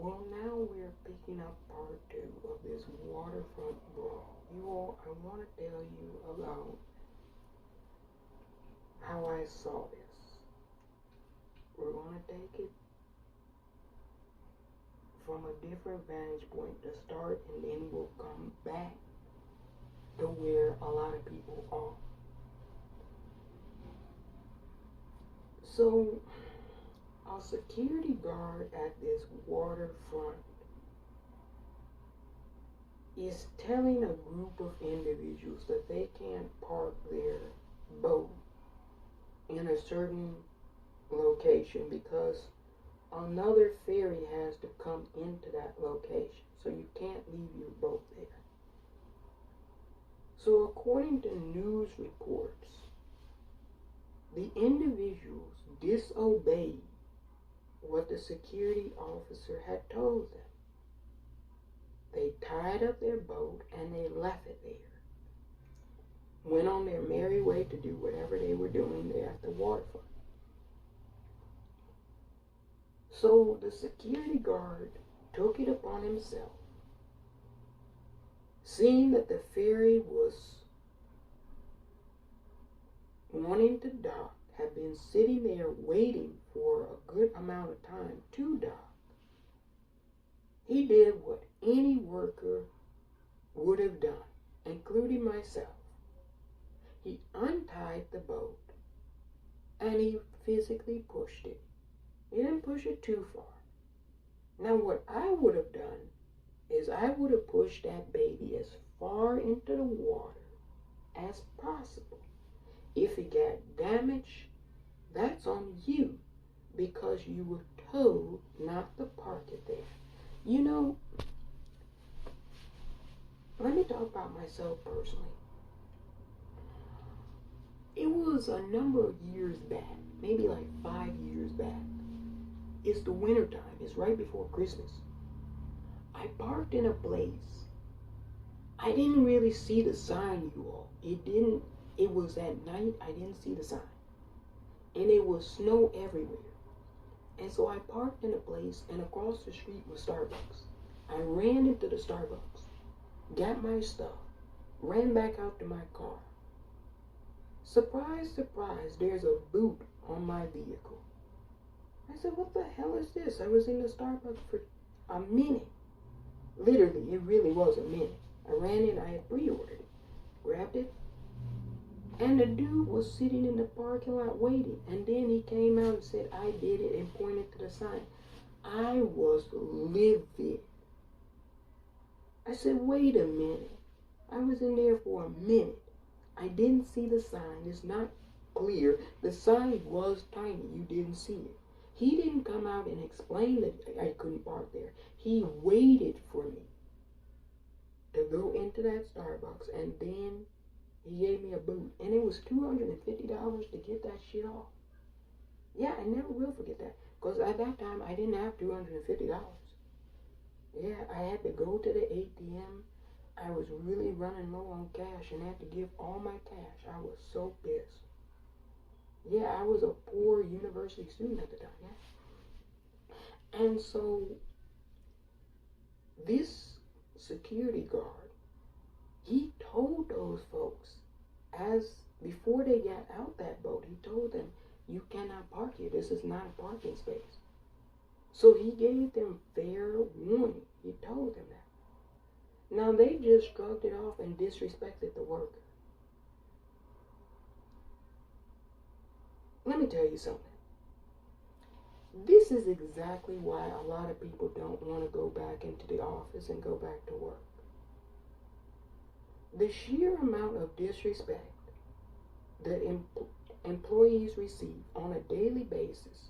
Well, now we're picking up part two of this waterfront brawl. You all, I want to tell you about how I saw this. We're going to take it from a different vantage point to start, and then we'll come back to where a lot of people are. So, a security guard at this waterfront is telling a group of individuals that they can't park their boat in a certain location because another ferry has to come into that location. So you can't leave your boat there. So according to news reports, the individuals disobeyed what the security officer had told them. They tied up their boat and they left it there. Went on their merry way to do whatever they were doing there at the waterfront. So the security guard took it upon himself, seeing that the ferry was wanting to dock, had been sitting there waiting for a good amount of time to dock. He did what any worker would have done, including myself. He untied the boat and he physically pushed it. He didn't push it too far. Now what I would have done is I would have pushed that baby as far into the water as possible. If it got damaged, that's on you because you were told not to park it there. You know, let me talk about myself personally. It was a number of years back, maybe like 5 years back. It's the winter time. It's right before Christmas. I parked in a place. I didn't really see the sign, you all. It was at night. I didn't see the sign. And it was snow everywhere. And so I parked in a place, and across the street was Starbucks. I ran into the Starbucks, got my stuff, ran back out to my car. Surprise, surprise, there's a boot on my vehicle. I said, what the hell is this? I was in the Starbucks for a minute. Literally, it really was a minute. I ran in, I had pre-ordered it, grabbed it, and the dude was sitting in the parking lot waiting. And then he came out and said, I did it, and pointed to the sign. I was livid. I said, wait a minute. I was in there for a minute. I didn't see the sign. It's not clear. The sign was tiny. You didn't see it. He didn't come out and explain that I couldn't park there. He waited for me to go into that Starbucks, and then he gave me a boot. And it was $250 to get that shit off. Yeah, I never will forget that. Because at that time, I didn't have $250. Yeah, I had to go to the ATM. I was really running low on cash and had to give all my cash. I was so pissed. Yeah, I was a poor university student at the time, yeah. And so, this security guard, he told those folks, before they got out that boat, he told them, you cannot park here. This is not a parking space. So he gave them fair warning. He told them that. Now, they just shrugged it off and disrespected the worker. Let me tell you something. This is exactly why a lot of people don't want to go back into the office and go back to work. The sheer amount of disrespect that employees receive on a daily basis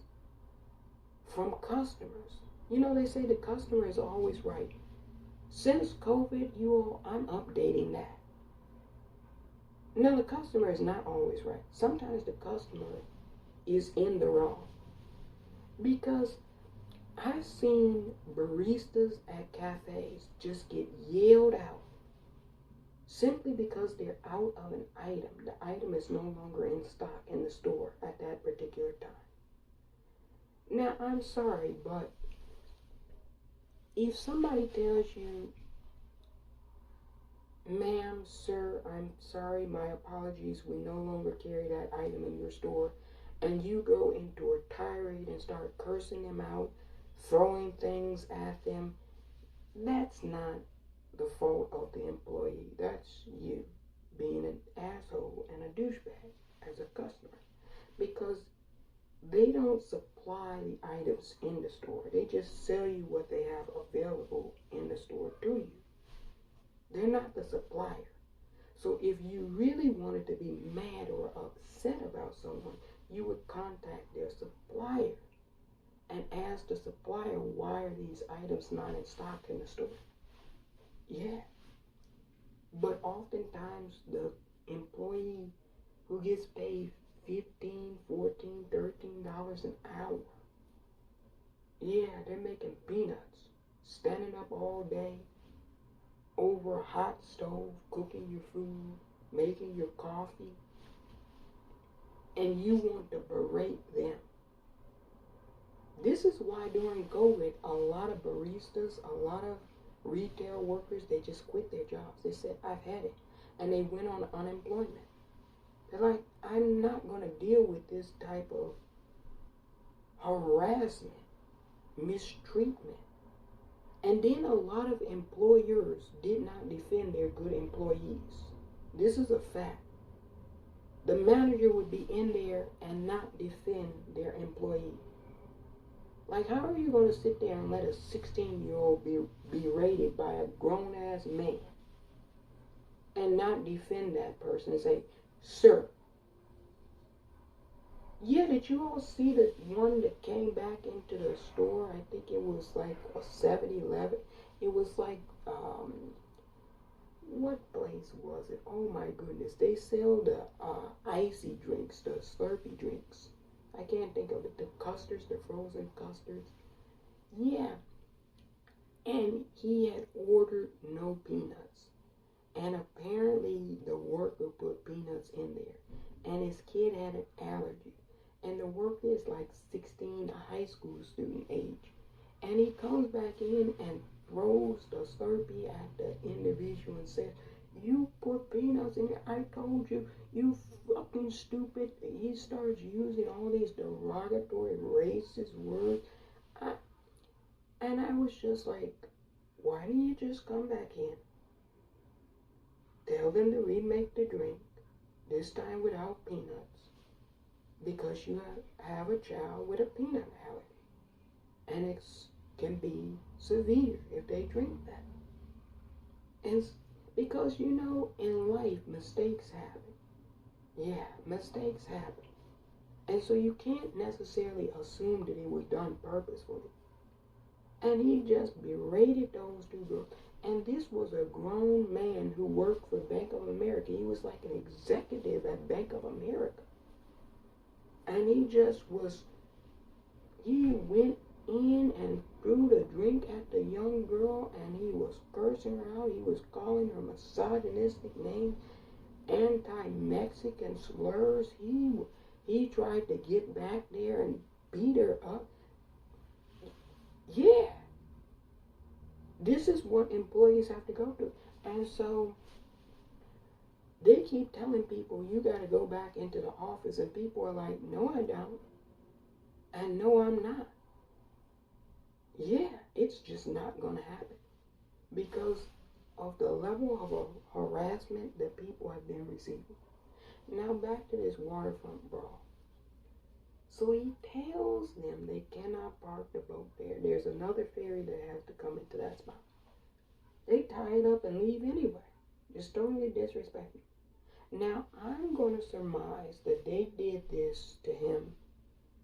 from customers. You know, they say the customer is always right. Since COVID, you all, I'm updating that. Now, the customer is not always right. Sometimes the customer is in the wrong. Because I've seen baristas at cafes just get yelled out simply because they're out of an item. The item is no longer in stock in the store at that particular time. Now, I'm sorry, but if somebody tells you, ma'am, sir, I'm sorry, my apologies, we no longer carry that item in your store, and you go into a tirade and start cursing them out, throwing things at them, that's not the fault of the employee. That's you being an asshole and a douchebag as a customer. Because they don't supply the items in the store. They just sell you what they have available in the store to you. They're not the supplier. So if you really wanted to be mad or upset about someone, you would contact their supplier and ask the supplier, why are these items not in stock in the store? Yeah. But oftentimes the employee who gets paid $15, $14, $13 an hour, yeah, they're making peanuts, standing up all day over a hot stove, cooking your food, making your coffee, and you want to berate them. This is why during COVID, a lot of baristas, a lot of retail workers, they just quit their jobs. They said, I've had it. And they went on unemployment. They're like, I'm not going to deal with this type of harassment, mistreatment. And then a lot of employers did not defend their good employees. This is a fact. The manager would be in there and not defend their employee. Like, how are you going to sit there and let a 16-year-old be berated by a grown-ass man and not defend that person and say, sir? Yeah, did you all see the one that came back into the store? I think it was like a 7-Eleven. It was like, what place was it? Oh my goodness. They sell the icy drinks, the Slurpee drinks. I can't think of it. The custards, the frozen custards. Yeah. And he had ordered no peanuts. And apparently the worker put peanuts in there. And his kid had an allergy. And the worker is like 16, a high school student age. And he comes back in and throws the Slurpee at the individual and says, you put peanuts in it. I told you, you fucking stupid. He starts using all these derogatory, racist words. And I was just like, why didn't you just come back in? Tell them to remake the drink, this time without peanuts, because you have a child with a peanut allergy. And it can be severe if they drink that. And because, you know, in life, mistakes happen. Yeah, mistakes happen. And so you can't necessarily assume that it was done purposefully. And he just berated those two girls. And this was a grown man who worked for Bank of America. He was like an executive at Bank of America. And he went in and threw the drink at the young girl, and he was cursing her out. He was calling her misogynistic names, anti-Mexican slurs. He tried to get back there and beat her up. Yeah. This is what employees have to go through. And so they keep telling people, you got to go back into the office. And people are like, no, I don't. And no, I'm not. Yeah, it's just not going to happen. Because of the level of harassment that people have been receiving. Now back to this Waterfront Brawl. So he tells them they cannot park the boat there. There's another ferry that has to come into that spot. They tie it up and leave anyway. Just totally disrespectful. Now, I'm going to surmise that they did this to him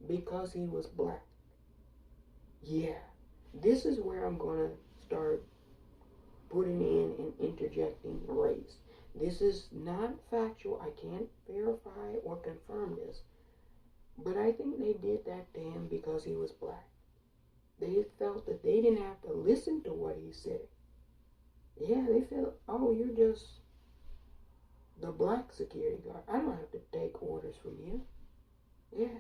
because he was black. Yeah. This is where I'm going to start putting in and interjecting race. This is not factual. I can't verify or confirm this. But I think they did that to him because he was black. They felt that they didn't have to listen to what he said. Yeah, they felt, oh, you're just the black security guard. I don't have to take orders from you. Yeah.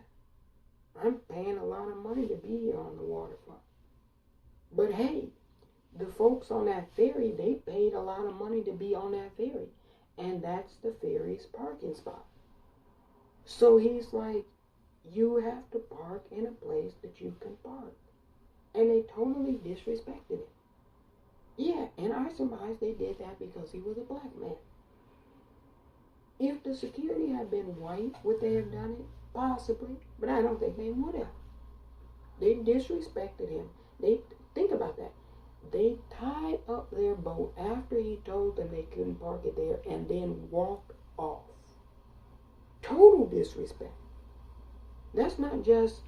I'm paying a lot of money to be here on the waterfront. But hey, the folks on that ferry, they paid a lot of money to be on that ferry. And that's the ferry's parking spot. So he's like, you have to park in a place that you can park. And they totally disrespected him. Yeah, and I surmise they did that because he was a black man. If the security had been white, would they have done it? Possibly, but I don't think they would have. They disrespected him. Think about that. They tied up their boat after he told them they couldn't park it there and then walked off. Total disrespect. That's not just,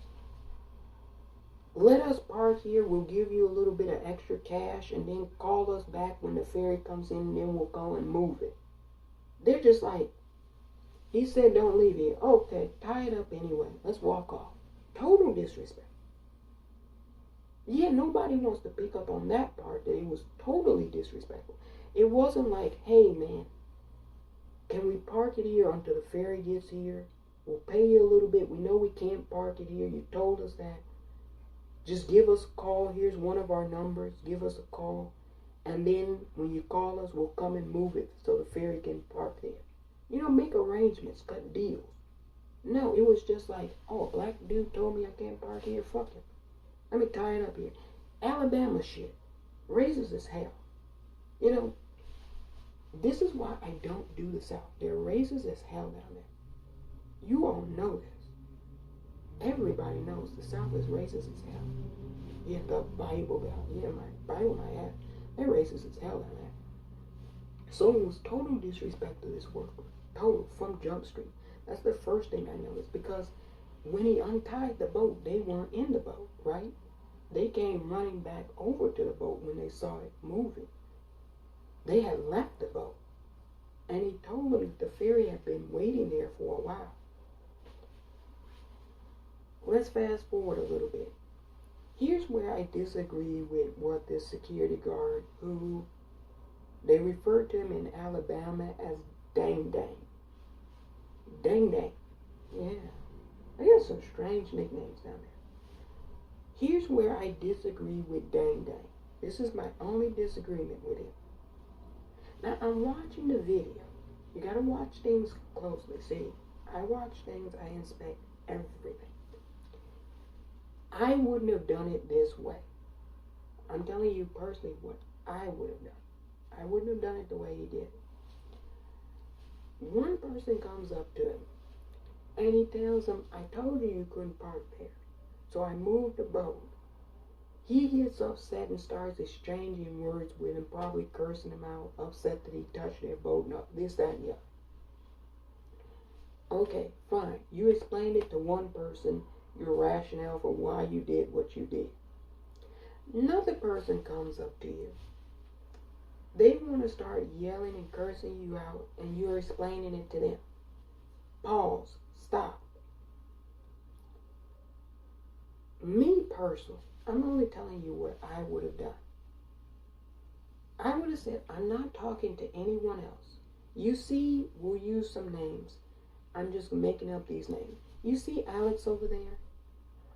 let us park here, we'll give you a little bit of extra cash and then call us back when the ferry comes in and then we'll go and move it. They're just like, he said don't leave here. Okay, tie it up anyway. Let's walk off. Total disrespect. Yeah, nobody wants to pick up on that part, that it was totally disrespectful. It wasn't like, hey man, can we park it here until the ferry gets here? We'll pay you a little bit. We know we can't park it here. You told us that. Just give us a call. Here's one of our numbers. Give us a call. And then when you call us, we'll come and move it so the ferry can park there. You know, make arrangements, cut deals. No, it was just like, oh, a black dude told me I can't park here. Fuck him. Let me tie it up here. Alabama shit. Racist as hell. You know, this is why I don't do the South. They're racist as hell down there. You all know this. Everybody knows the South is racist as hell. Yeah, the Bible down. Yeah, my Bible, my ass. They're racist as hell down there. So it was total disrespect to this worker. Total, from Jump Street. That's the first thing I noticed, because when he untied the boat, they weren't in the boat, right? They came running back over to the boat when they saw it moving. They had left the boat. And he told them the ferry had been waiting there for a while. Let's fast forward a little bit. Here's where I disagree with what this security guard, who they referred to him in Alabama as Dang Dang. Dang Dang. Yeah. They got some strange nicknames down there. Here's where I disagree with Dang Dang. This is my only disagreement with him. Now, I'm watching the video. You gotta watch things closely. See, I watch things, I inspect everything. I wouldn't have done it this way. I'm telling you personally what I would have done. I wouldn't have done it the way he did. One person comes up to him and he tells him, I told you you couldn't park there. So I moved the boat. He gets upset and starts exchanging words with him, probably cursing him out, upset that he touched their boat, and this, that, and the other. Okay, fine. You explained it to one person, your rationale for why you did what you did. Another person comes up to you. They want to start yelling and cursing you out, and you're explaining it to them. Pause. Stop. Me personally, I'm only telling you what I would have done. I would have said, I'm not talking to anyone else. You see, we'll use some names. I'm just making up these names. You see Alex over there?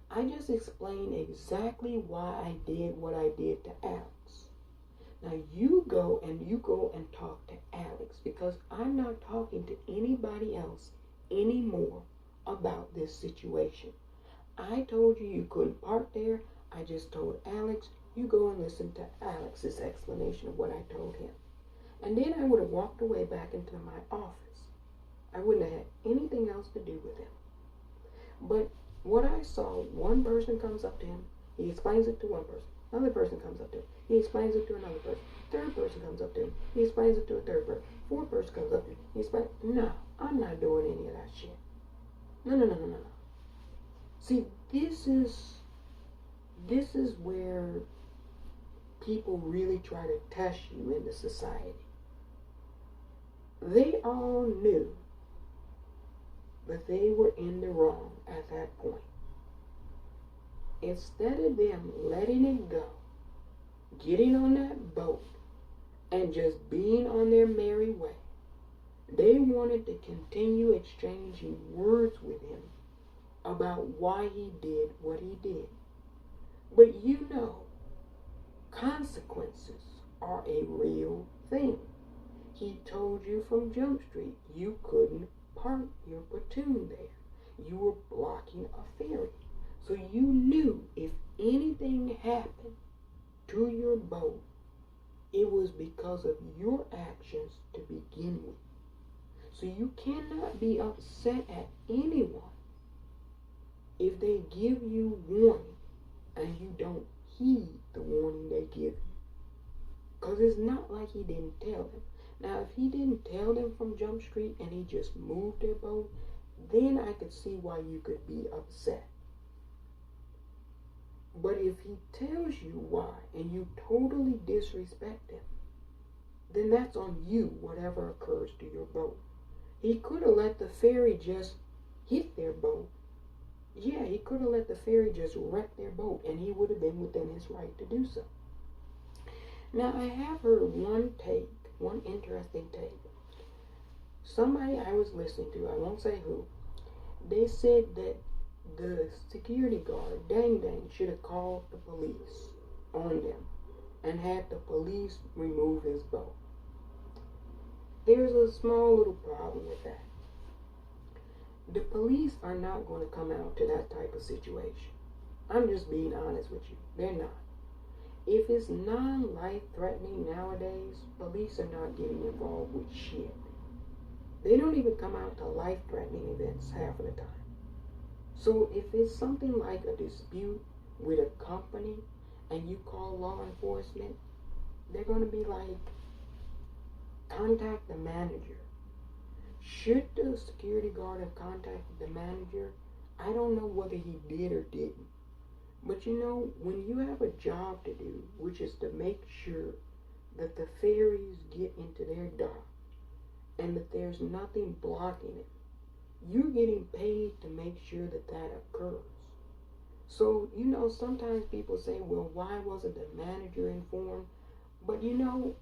I just explained exactly why I did what I did to Alex. Now you go and talk to Alex, because I'm not talking to anybody else anymore about this situation. I told you couldn't park there. I just told Alex, you go and listen to Alex's explanation of what I told him. And then I would have walked away back into my office. I wouldn't have had anything else to do with him. But what I saw, one person comes up to him, he explains it to one person. Another person comes up to him, he explains it to another person. Third person comes up to him, he explains it to a third person. Fourth person comes up to him, he explains, no, I'm not doing any of that shit. No. See, this is where people really try to test you into society. They all knew that they were in the wrong at that point. Instead of them letting it go, getting on that boat, and just being on their merry way, they wanted to continue exchanging words with him about why he did what he did. But you know, consequences a real thing. He told you from Jump Street you couldn't park your platoon there. You were blocking a ferry. So you knew if anything happened to your boat, it was because of your actions to begin with. So you cannot be upset at anyone if they give you warning and you don't heed the warning they give you. Because it's not like he didn't tell them. Now, if he didn't tell them from Jump Street and he just moved their boat, then I could see why you could be upset. But if he tells you why and you totally disrespect him, then that's on you, whatever occurs to your boat. He could have let the ferry just hit their boat. Yeah, he could have let the ferry just wreck their boat, and he would have been within his right to do so. Now, I have heard one interesting take. Somebody I was listening to, I won't say who, they said that the security guard, Dang Dang, should have called the police on them and had the police remove his boat. There's a small little problem with that. The police are not going to come out to that type of situation. I'm just being honest with you. They're not. If it's non-life threatening nowadays, police are not getting involved with shit. They don't even come out to life threatening events half of the time. So if it's something like a dispute with a company and you call law enforcement, they're going to be like, contact the manager. Should the security guard have contacted the manager? I don't know whether he did or didn't. But you know, when you have a job to do, which is to make sure that the ferries get into their dock and that there's nothing blocking it, you're getting paid to make sure that that occurs. So, you know, sometimes people say, well, why wasn't the manager informed? But you know,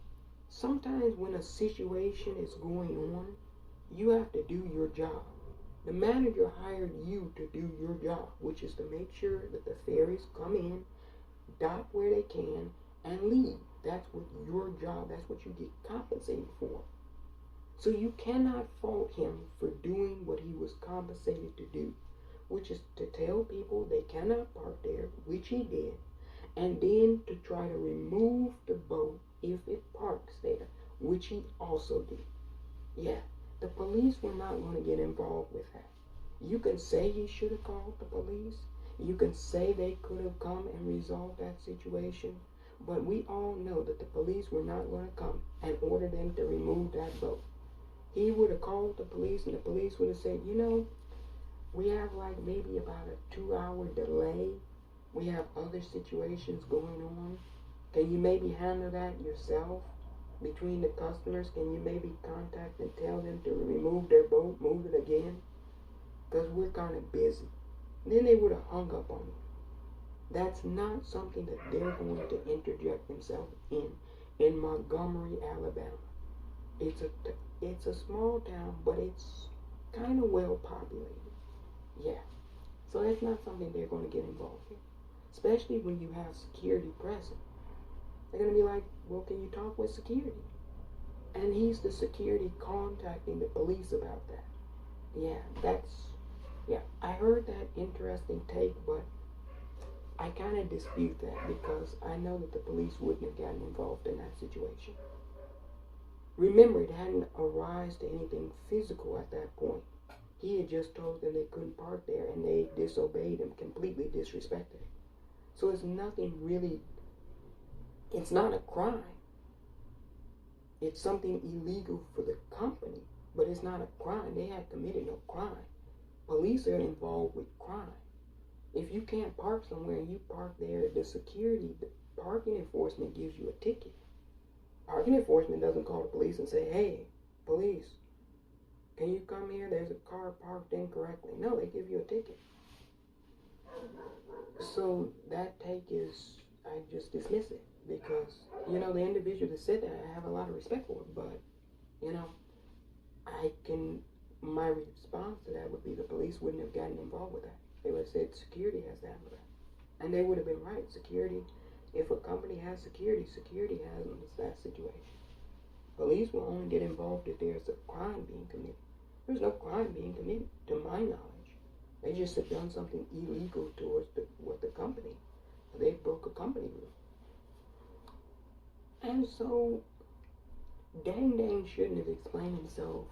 sometimes when a situation is going on, you have to do your job. The manager hired you to do your job, which is to make sure that the ferries come in, dock where they can, and leave. That's what your job, that's what you get compensated for. So you cannot fault him for doing what he was compensated to do, which is to tell people they cannot park there, which he did, and then to try to remove the boat if it parks there, which he also did. Yeah, the police were not going to get involved with that. You can say he should have called the police. You can say they could have come and resolved that situation. But we all know that the police were not going to come and order them to remove that boat. He would have called the police, and the police would have said, you know, we have like maybe about a 2-hour delay. We have other situations going on. Can you maybe handle that yourself? Between the customers, can you maybe contact and tell them to remove their boat, move it again? Because we're kind of busy. Then they would have hung up on you. That's not something that they're going to interject themselves in Montgomery, Alabama. It's a small town, but it's kind of well populated. Yeah. So that's not something they're going to get involved in. Especially when you have security present. They're going to be like, well, can you talk with security? And he's the security contacting the police about that. Yeah, I heard that interesting take, but I kind of dispute that because I know that the police wouldn't have gotten involved in that situation. Remember, it hadn't arisen to anything physical at that point. He had just told them they couldn't park there, and they disobeyed him, completely disrespected him. So it's nothing really, it's not a crime. It's something illegal for the company, but it's not a crime. They had committed no crime. Police are involved with crime. If you can't park somewhere and you park there, the parking enforcement gives you a ticket. Parking enforcement doesn't call the police and say, hey, police, can you come here? There's a car parked incorrectly. No, they give you a ticket. So that take is, I just dismiss it because, you know, the individual that said that, I have a lot of respect for it, but, you know, my response to that would be the police wouldn't have gotten involved with that. They would have said security has to handle that. And they would have been right. Security If a company has security, security handles that situation. Police will only get involved if there's a crime being committed. There's no crime being committed, to my knowledge. They just have done something illegal towards the company. They broke a company rule. And so, Dang shouldn't have explained himself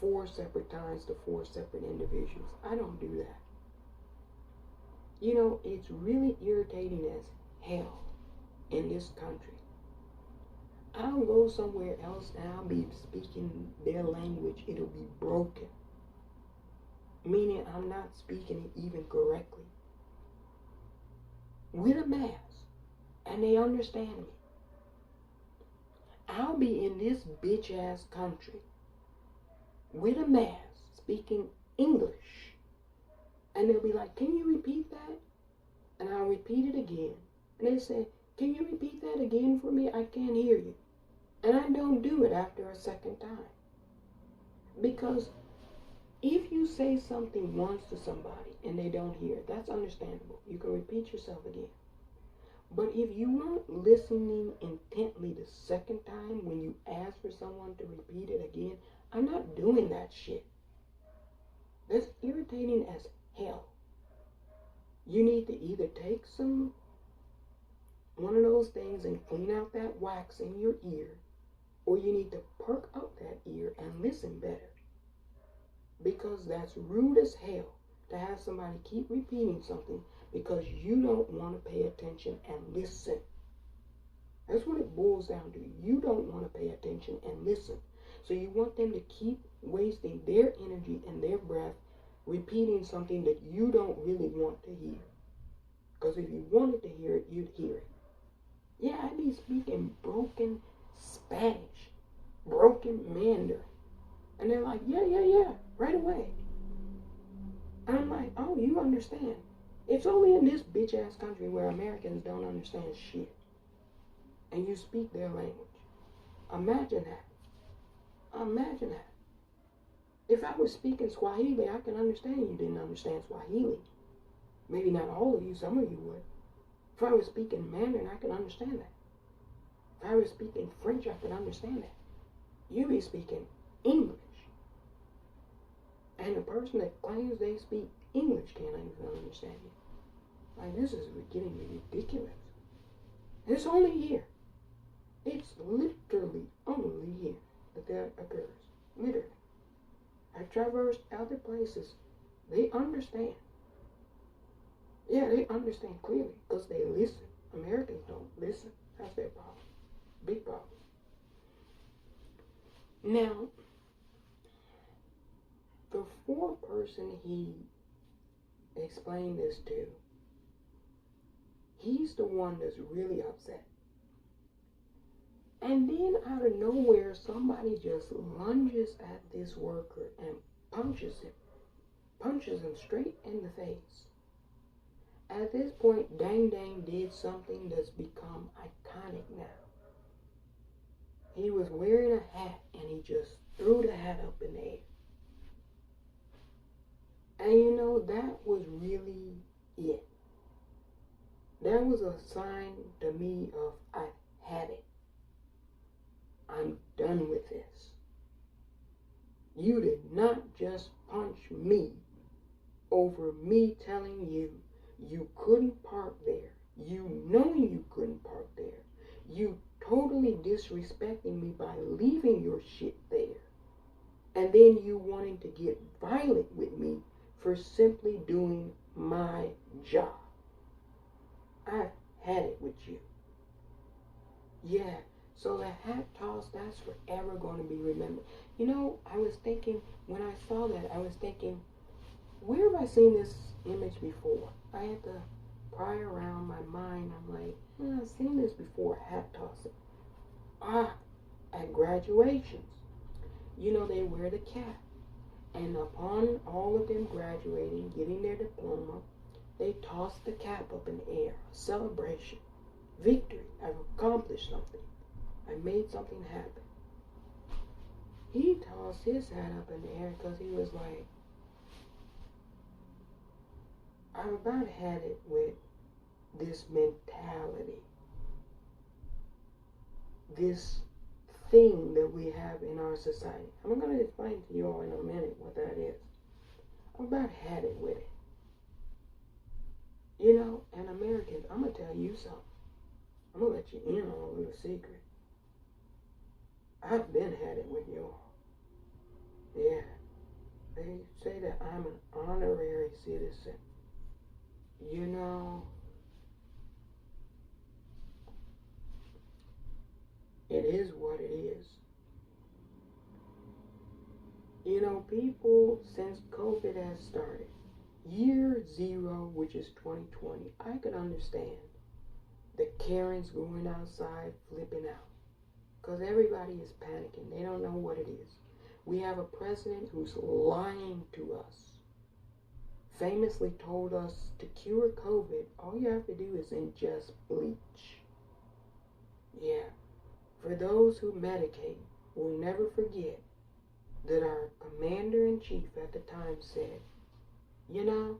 4 separate times to 4 separate individuals. I don't do that. You know, it's really irritating as hell in this country. I'll go somewhere else and I'll be speaking their language. It'll be broken. Meaning I'm not speaking it even correctly. With a mask. And they understand me. I'll be in this bitch ass country with a mask speaking English. And they'll be like, can you repeat that? And I'll repeat it again. And they say, can you repeat that again for me? I can't hear you. And I don't do it after a second time. Because if you say something once to somebody and they don't hear it, that's understandable. You can repeat yourself again. But if you weren't listening intently the second time when you ask for someone to repeat it again, I'm not doing that shit. That's irritating as hell. You need to either take one of those things and clean out that wax in your ear, or you need to perk up that ear and listen better. Because that's rude as hell to have somebody keep repeating something because you don't want to pay attention and listen. That's what it boils down to. You don't want to pay attention and listen. So you want them to keep wasting their energy and their breath repeating something that you don't really want to hear. Because if you wanted to hear it, you'd hear it. Yeah, I'd be speaking broken Spanish, broken Mandarin. And they're like, yeah, right away. And I'm like, oh, you understand. It's only in this bitch-ass country where Americans don't understand shit. And you speak their language. Imagine that. Imagine that. If I was speaking Swahili, I can understand you didn't understand Swahili. Maybe not all of you, some of you would. If I was speaking Mandarin, I can understand that. If I was speaking French, I could understand that. You be speaking English. And the person that claims they speak English can't even understand you. Like, this is getting ridiculous. And it's only here. It's literally only here that that occurs. Literally. I've traversed other places. They understand. Yeah, they understand clearly because they listen. Americans don't listen. That's their problem. Big problem. Now, the 4th person he explained this to, he's the one that's really upset. And then out of nowhere, somebody just lunges at this worker and punches him straight in the face. At this point, Dang did something that's become iconic now. He was wearing a hat and he just threw the hat up in the air. And you know, that was really it. That was a sign to me of I've had it. I'm done with this. You did not just punch me over me telling you you couldn't park there. You knowing you couldn't park there. You totally disrespecting me by leaving your shit there. And then you wanting to get violent with me for simply doing my job. I've had it with you. Yeah, so the hat toss, that's forever going to be remembered. You know, I was thinking, when I saw that, I was thinking, where have I seen this image before? I had to pry around my mind. I'm like, I've seen this before, hat tossing. At graduations. You know, they wear the cap. And upon all of them graduating, getting their diploma, they toss the cap up in the air. A celebration. Victory. I've accomplished something. I made something happen. He tossed his hat up in the air because he was like, I've about had it with this mentality, this thing that we have in our society. I'm going to explain to you all in a minute what that is. I'm about had it with it. You know, and Americans, I'm going to tell you something. I'm going to let you in on a little secret. I've been had it with y'all. Yeah. They say that I'm an honorary citizen. You know, it is what it is. You know, people, since COVID has started, year zero, which is 2020, I could understand the Karens going outside flipping out. Because everybody is panicking. They don't know what it is. We have a president who's lying to us. Famously told us to cure COVID, all you have to do is ingest bleach. Yeah. For those who medicate, will never forget that our commander-in-chief at the time said, you know,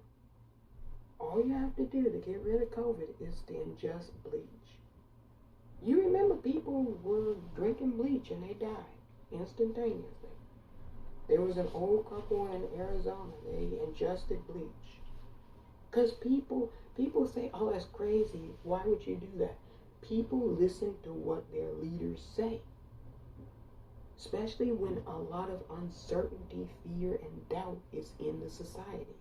all you have to do to get rid of COVID is to ingest bleach. You remember people were drinking bleach and they died instantaneously. There was an old couple in Arizona, they ingested bleach. Because people say, oh, that's crazy. Why would you do that? People listen to what their leaders say. Especially when a lot of uncertainty, fear, and doubt is in the society.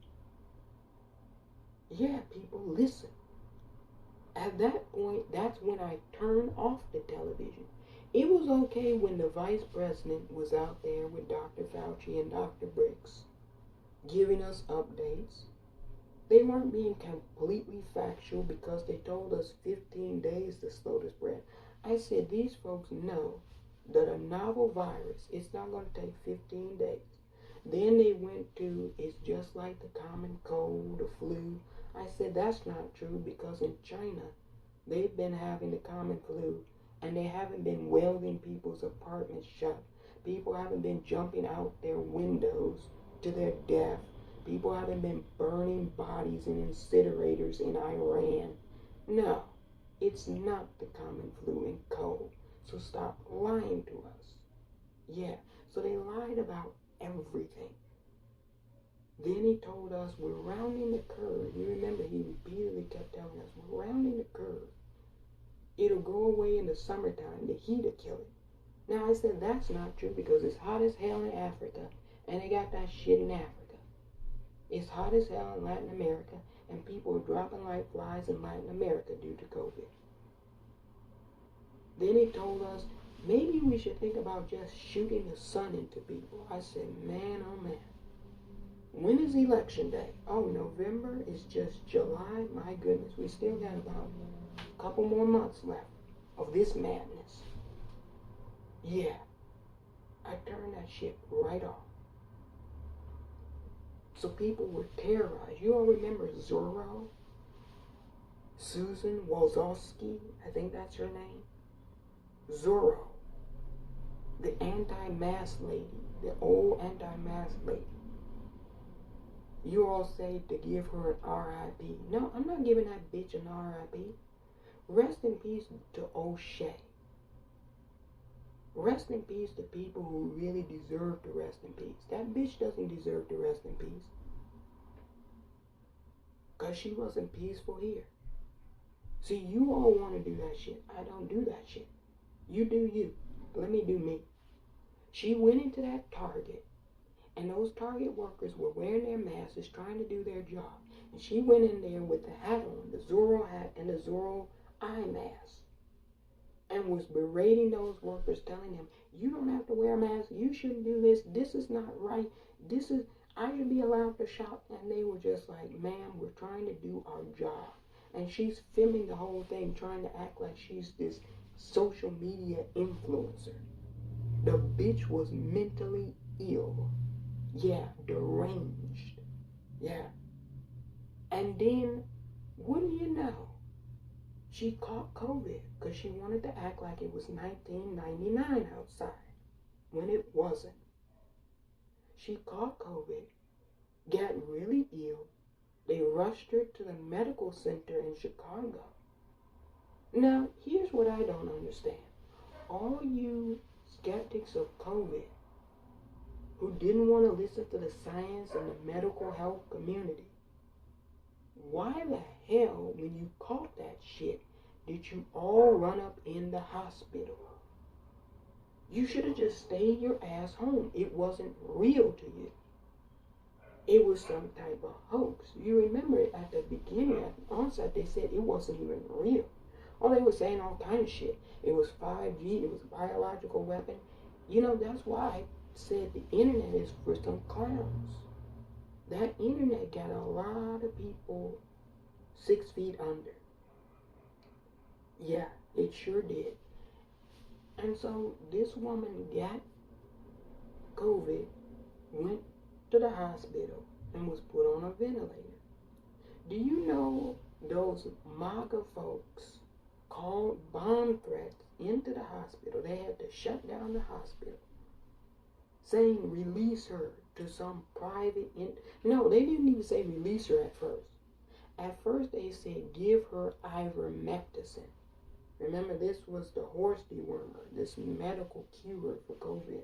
Yeah, people listen. At that point, that's when I turned off the television. It was okay when the vice president was out there with Dr. Fauci and Dr. Briggs giving us updates. They weren't being completely factual because they told us 15 days to slow the spread. I said, these folks know that a novel virus, it's not going to take 15 days. Then they went to, it's just like the common cold, the flu. I said, that's not true because in China, they've been having the common flu and they haven't been welding people's apartments shut. People haven't been jumping out their windows to their death. People haven't been burning bodies in incinerators in Iran. No, it's not the common flu and cold. So stop lying to us. Yeah, so they lied about everything. Then he told us we're rounding the curve. You remember he repeatedly kept telling us we're rounding the curve. It'll go away in the summertime. The heat will kill it. Now I said that's not true because it's hot as hell in Africa and they got that shit in Africa. It's hot as hell in Latin America and people are dropping like flies in Latin America due to COVID. Then he told us maybe we should think about just shooting the sun into people. I said, man, oh man. When is election day? Oh, November is just July. My goodness, we still got about a couple more months left of this madness. Yeah, I turned that shit right off. So people were terrorized. You all remember Zorro? Susan Wojcicki, I think that's her name. Zorro, the anti-mask lady, the old anti-mask lady. You all say to give her an R.I.P. No, I'm not giving that bitch an R.I.P. Rest in peace to O'Shea. Rest in peace to people who really deserve to rest in peace. That bitch doesn't deserve to rest in peace. Because she wasn't peaceful here. See, you all want to do that shit. I don't do that shit. You do you. Let me do me. She went into that Target, and those Target workers were wearing their masks, trying to do their job. And she went in there with the hat on, the Zorro hat and the Zorro eye mask, and was berating those workers, telling them, you don't have to wear a mask, you shouldn't do this, this is not right, I should be allowed to shop. And they were just like, ma'am, we're trying to do our job. And she's filming the whole thing, trying to act like she's this social media influencer. The bitch was mentally ill. Yeah, deranged. Yeah. And then, wouldn't you know, she caught COVID because she wanted to act like it was 1999 outside when it wasn't. She caught COVID, got really ill, They rushed her to the medical center in Chicago. Now, here's what I don't understand. All you skeptics of COVID who didn't want to listen to the science and the medical health community, why the hell, when you caught that shit, did you all run up in the hospital? You should have just stayed your ass home. It wasn't real to you. It was some type of hoax. You remember at the beginning, at the onset, they said it wasn't even real. Oh, they were saying all kind of shit. It was 5G, it was a biological weapon. You know, that's why I said the internet is for some clowns. That internet got a lot of people 6 feet under. Yeah, it sure did. And so this woman got COVID, went to the hospital, and was put on a ventilator. Do you know those MAGA folks called bomb threats into the hospital? They had to shut down the hospital, saying release her to some private... No, they didn't even say release her at first. At first they said give her ivermectin. Remember, this was the horse dewormer, this medical cure for COVID.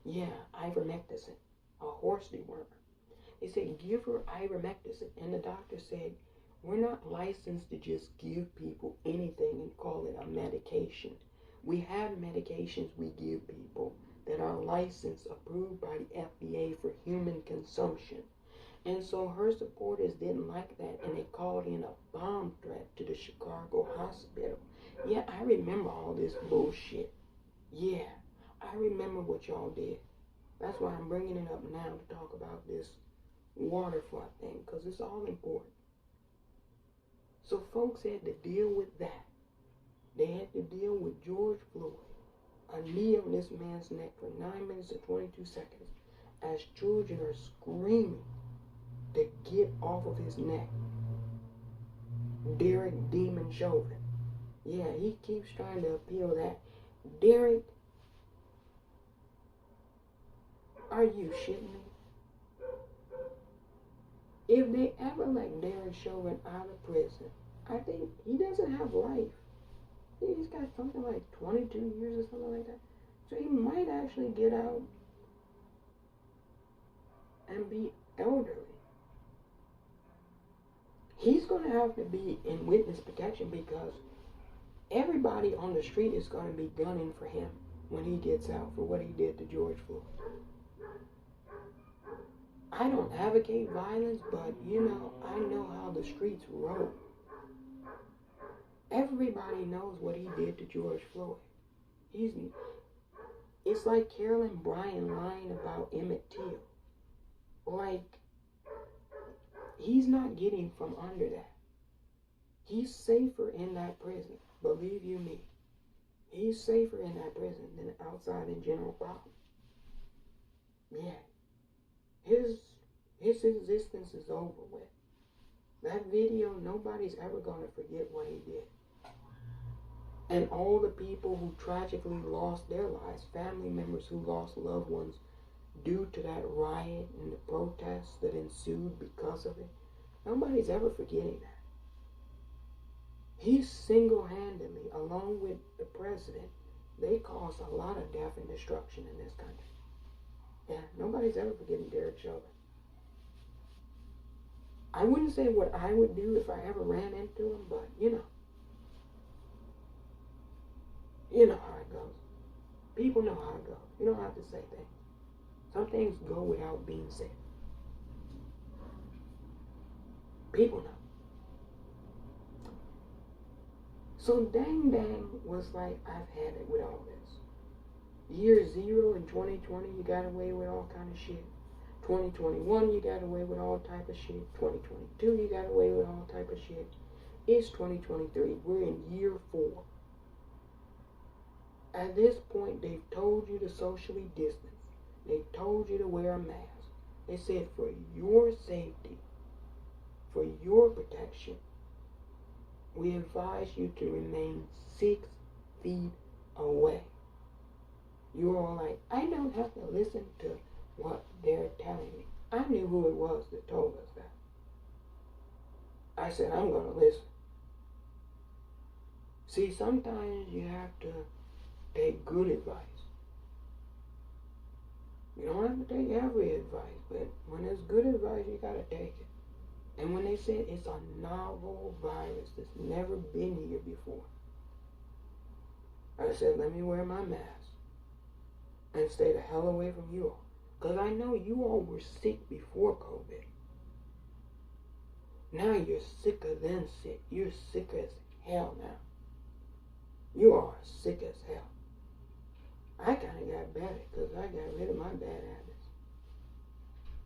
Yeah, ivermectin, a horse dewormer. They said give her ivermectin, and the doctor said, we're not licensed to just give people anything and call it a medication. We have medications we give people that are licensed, approved by the FDA for human consumption. And so her supporters didn't like that, and they called in a bomb threat to the Chicago hospital. Yeah, I remember all this bullshit. Yeah, I remember what y'all did. That's why I'm bringing it up now to talk about this Waterfront thing, because it's all important. So folks had to deal with that. They had to deal with George Floyd, a knee on this man's neck for 9 minutes and 22 seconds, as children are screaming to get off of his neck. Derek Demon Chauvin. Yeah, he keeps trying to appeal that. Derek, are you shitting me? If they ever let Derek Chauvin out of prison, I think he doesn't have life. He's got something like 22 years or something like that. So he might actually get out and be elderly. He's going to have to be in witness protection because everybody on the street is going to be gunning for him when he gets out for what he did to George Floyd. I don't advocate violence, but you know, I know how the streets roll. Everybody knows what he did to George Floyd. It's like Carolyn Bryan lying about Emmett Till. Like, he's not getting from under that. He's safer in that prison, believe you me. He's safer in that prison than outside in general pop. Yeah. His existence is over with. That video, nobody's ever going to forget what he did. And all the people who tragically lost their lives, family members who lost loved ones due to that riot and the protests that ensued because of it, nobody's ever forgetting that. He single-handedly, along with the president, they caused a lot of death and destruction in this country. Yeah, nobody's ever forgetting Derek Chauvin. I wouldn't say what I would do if I ever ran into him, but you know how it goes. People know how it goes. You don't have to say things. Some things go without being said. People know. So Dang Dang was like, I've had it with all this. Year 0 in 2020, you got away with all kind of shit. 2021, you got away with all type of shit. 2022, you got away with all type of shit. It's 2023. We're in year 4. At this point, they've told you to socially distance. They've told you to wear a mask. They said for your safety, for your protection, we advise you to remain 6 feet away. You're all like, I don't have to listen to what they're telling me. I knew who it was that told us that. I said, I'm going to listen. See, sometimes you have to take good advice. You don't have to take every advice, but when it's good advice, you got to take it. And when they said it's a novel virus that's never been here before, I said, let me wear my mask and stay the hell away from you all. Because I know you all were sick before COVID. Now you're sicker than sick. You're sick as hell now. You are sick as hell. I kind of got better because I got rid of my bad habits.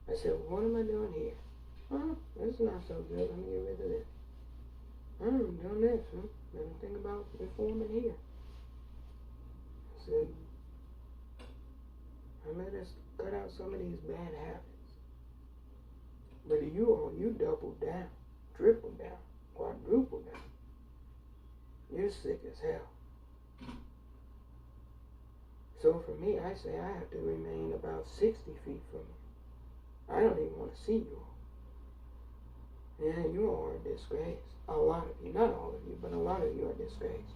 I said, what am I doing here? This is not so good. Let me get rid of this. I'm doing this. Never think about reforming here. I said, I better cut out some of these bad habits. But you double down, triple down, quadruple down. You're sick as hell. So for me, I say I have to remain about 60 feet from you. I don't even want to see you all. Yeah, you all are a disgrace. A lot of you, not all of you, but a lot of you are a disgrace.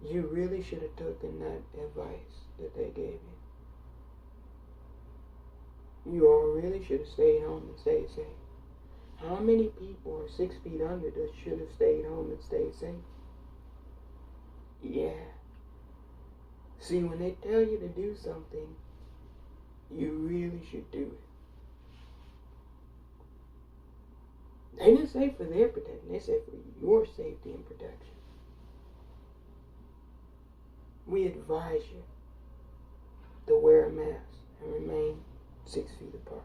You really should have taken that advice that they gave you. You all really should have stayed home and stayed safe. How many people are 6 feet under that should have stayed home and stayed safe? Yeah. See, when they tell you to do something, you really should do it. They didn't say for their protection. They said for your safety and protection. We advise you to wear a mask and remain 6 feet apart.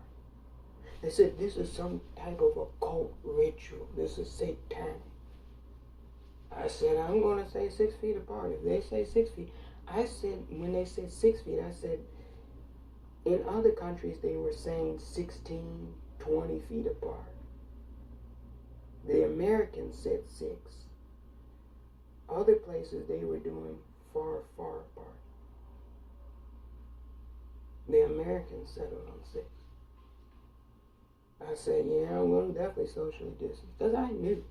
They said this is some type of occult ritual. This is satanic. I said, I'm going to say 6 feet apart. If they say 6 feet, I said, when they said 6 feet, I said, in other countries they were saying 16, 20 feet apart. The Americans said 6. Other places they were doing far, far apart. The Americans settled on 6. I said, yeah, I'm going to definitely socially distance. Because I knew.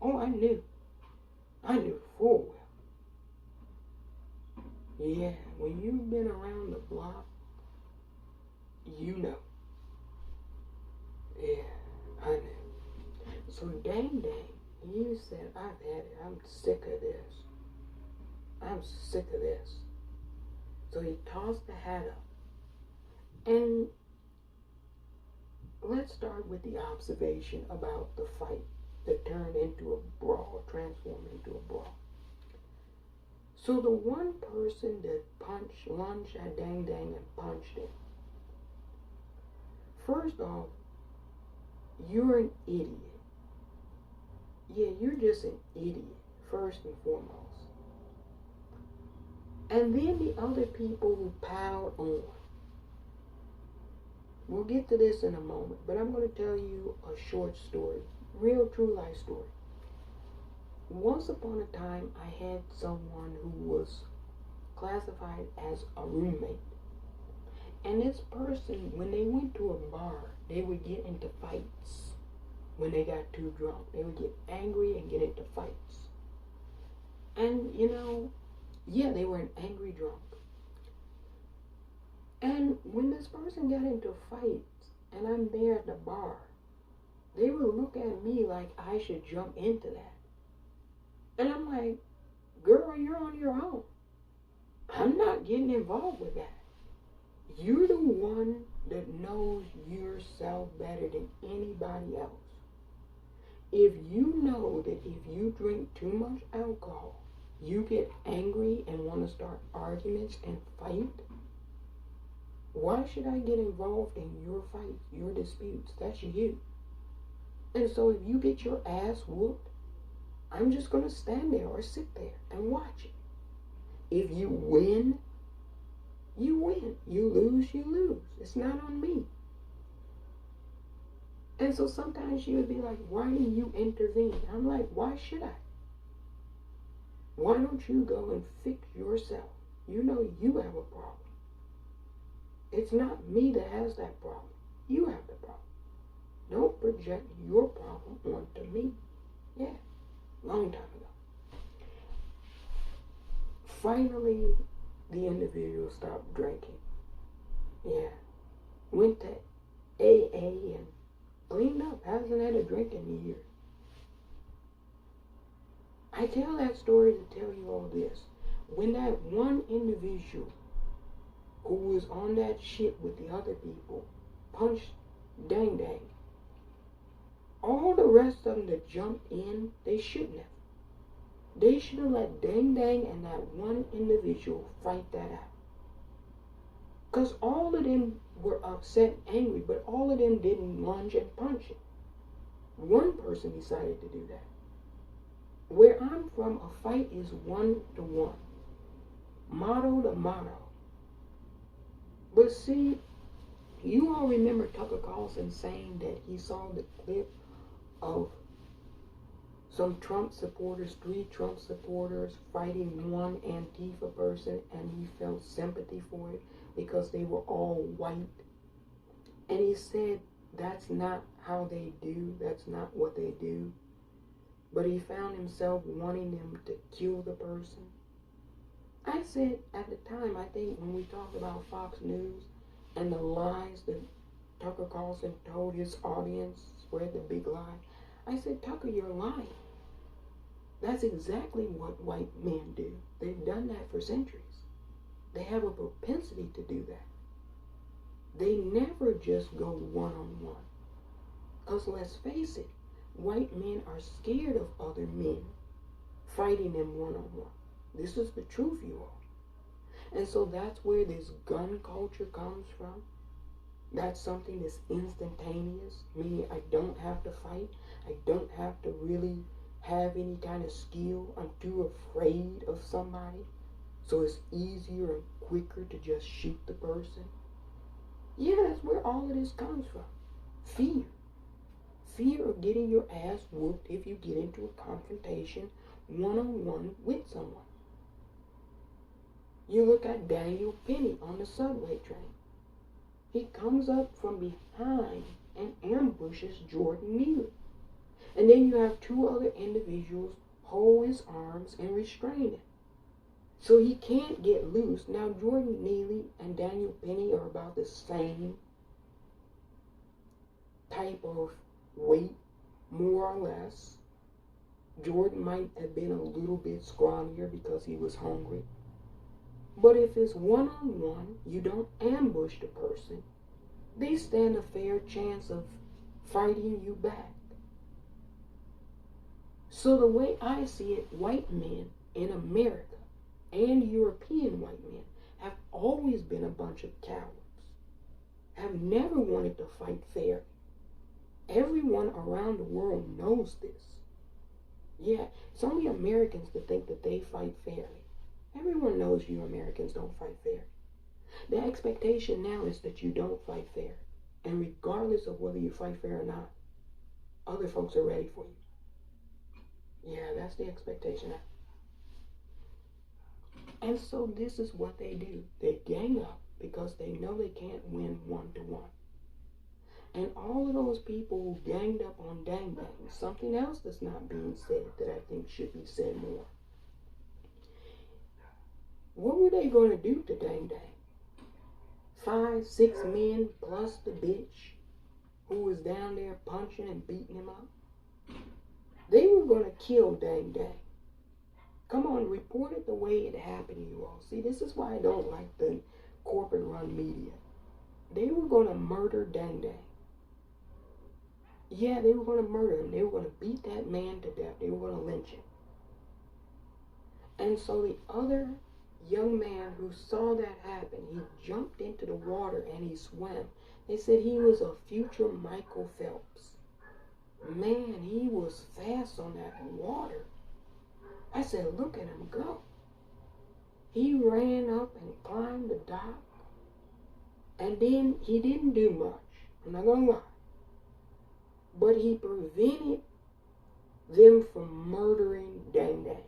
Oh, I knew full well. Yeah, when you've been around the block, you know. Yeah, I knew. So Dang, you said, I've had it. I'm sick of this. I'm sick of this. So he tossed the hat up. And let's start with the observation about the fight that turned into a brawl, transformed into a brawl. So the one person that lunged at Dang and punched him. First off, you're an idiot. Yeah, you're just an idiot, first and foremost. And then the other people who piled on. We'll get to this in a moment, but I'm going to tell you a short story, real true life story. Once upon a time, I had someone who was classified as a roommate. And this person, when they went to a bar, they would get into fights. When they got too drunk, they would get angry and get into fights. And, yeah, they were an angry drunk. And when this person got into fights, and I'm there at the bar, they would look at me like I should jump into that. And I'm like, girl, you're on your own. I'm not getting involved with that. You're the one that knows yourself better than anybody else. If you know that if you drink too much alcohol, you get angry and want to start arguments and fight, why should I get involved in your fights, your disputes? That's you. And so if you get your ass whooped, I'm just going to stand there or sit there and watch it. If you win, you win. You lose, you lose. It's not on me. And so sometimes she would be like, why didn't you intervene? I'm like, why should I? Why don't you go and fix yourself? You know you have a problem. It's not me that has that problem. You have the problem. Don't project your problem onto me. Yeah, long time ago. Finally, the individual stopped drinking. Yeah, went to AA and cleaned up. Hasn't had a drink in years. I tell that story to tell you all this. When that one individual who was on that shit with the other people punched Dang Dang, all the rest of them that jumped in, they shouldn't have. They should have let Dang Dang and that one individual fight that out. Because all of them were upset and angry, but all of them didn't lunge and punch it. One person decided to do that. Where I'm from, a fight is 1-to-1. Motto to motto. But see, you all remember Tucker Carlson saying that he saw the clip of some Trump supporters, 3 Trump supporters, fighting one Antifa person, and he felt sympathy for it because they were all white. And he said that's not how they do, that's not what they do. But he found himself wanting them to kill the person. I said at the time, I think when we talked about Fox News and the lies that Tucker Carlson told his audience, spread the big lie, I said, Tucker, you're lying. That's exactly what white men do. They've done that for centuries. They have a propensity to do that. They never just go one-on-one. Because let's face it, white men are scared of other men fighting them one-on-one. This is the truth, you all. And so that's where this gun culture comes from. That's something that's instantaneous, meaning I don't have to fight. I don't have to really have any kind of skill. I'm too afraid of somebody. So it's easier and quicker to just shoot the person. Yeah, that's where all of this comes from. Fear. Fear of getting your ass whooped if you get into a confrontation one-on-one with someone. You look at Daniel Penny on the subway train. He comes up from behind and ambushes Jordan Neely. And then you have 2 other individuals hold his arms and restrain him. So he can't get loose. Now Jordan Neely and Daniel Penny are about the same type of weight, more or less. Jordan might have been a little bit scrawnier because he was hungry. But if it's one-on-one, you don't ambush the person. They stand a fair chance of fighting you back. So the way I see it, white men in America and European white men have always been a bunch of cowards, have never wanted to fight fair. Everyone around the world knows this. Yeah, it's only Americans that think that they fight fairly. Everyone knows you Americans don't fight fair. The expectation now is that you don't fight fair. And regardless of whether you fight fair or not, other folks are ready for you. Yeah, that's the expectation now. And so this is what they do. They gang up because they know they can't win 1-to-1. And all of those people who ganged up on Dang Dang, something else that's not being said that I think should be said more. What were they going to do to Dang Dang? 5, 6 men plus the bitch who was down there punching and beating him up? They were going to kill Dang Dang. Come on, report it the way it happened, you all. See, this is why I don't like the corporate-run media. They were going to murder Dang Dang. Yeah, they were going to murder him. They were going to beat that man to death. They were going to lynch him. And so the other young man who saw that happen, he jumped into the water and he swam. They said he was a future Michael Phelps. Man, he was fast on that water. I said, look at him go. He ran up and climbed the dock. And then he didn't do much. I'm not going to lie. But he prevented them from murdering Dang Dang.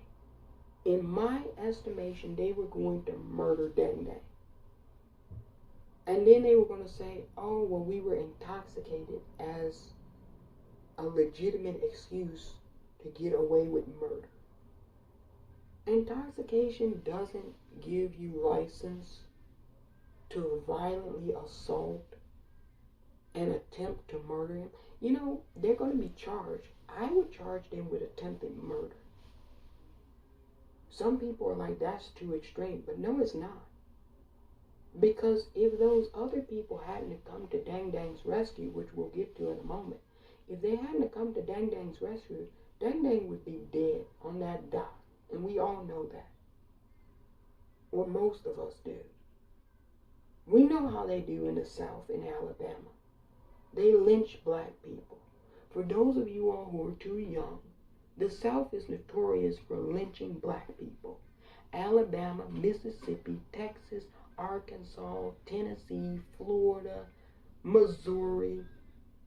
In my estimation, they were going to murder Dang Dang. And then they were going to say, oh, well, we were intoxicated as a legitimate excuse to get away with murder. Intoxication doesn't give you license to violently assault and attempt to murder him. You know, they're going to be charged. I would charge them with attempted murder. Some people are like, that's too extreme. But no, it's not. Because if those other people hadn't come to Dang Dang's rescue, which we'll get to in a moment, if they hadn't come to Dang Dang's rescue, Dang Dang would be dead on that dock. And we all know that. Or most of us do. We know how they do in the South, in Alabama. They lynch black people. For those of you all who are too young, the South is notorious for lynching black people. Alabama, Mississippi, Texas, Arkansas, Tennessee, Florida, Missouri,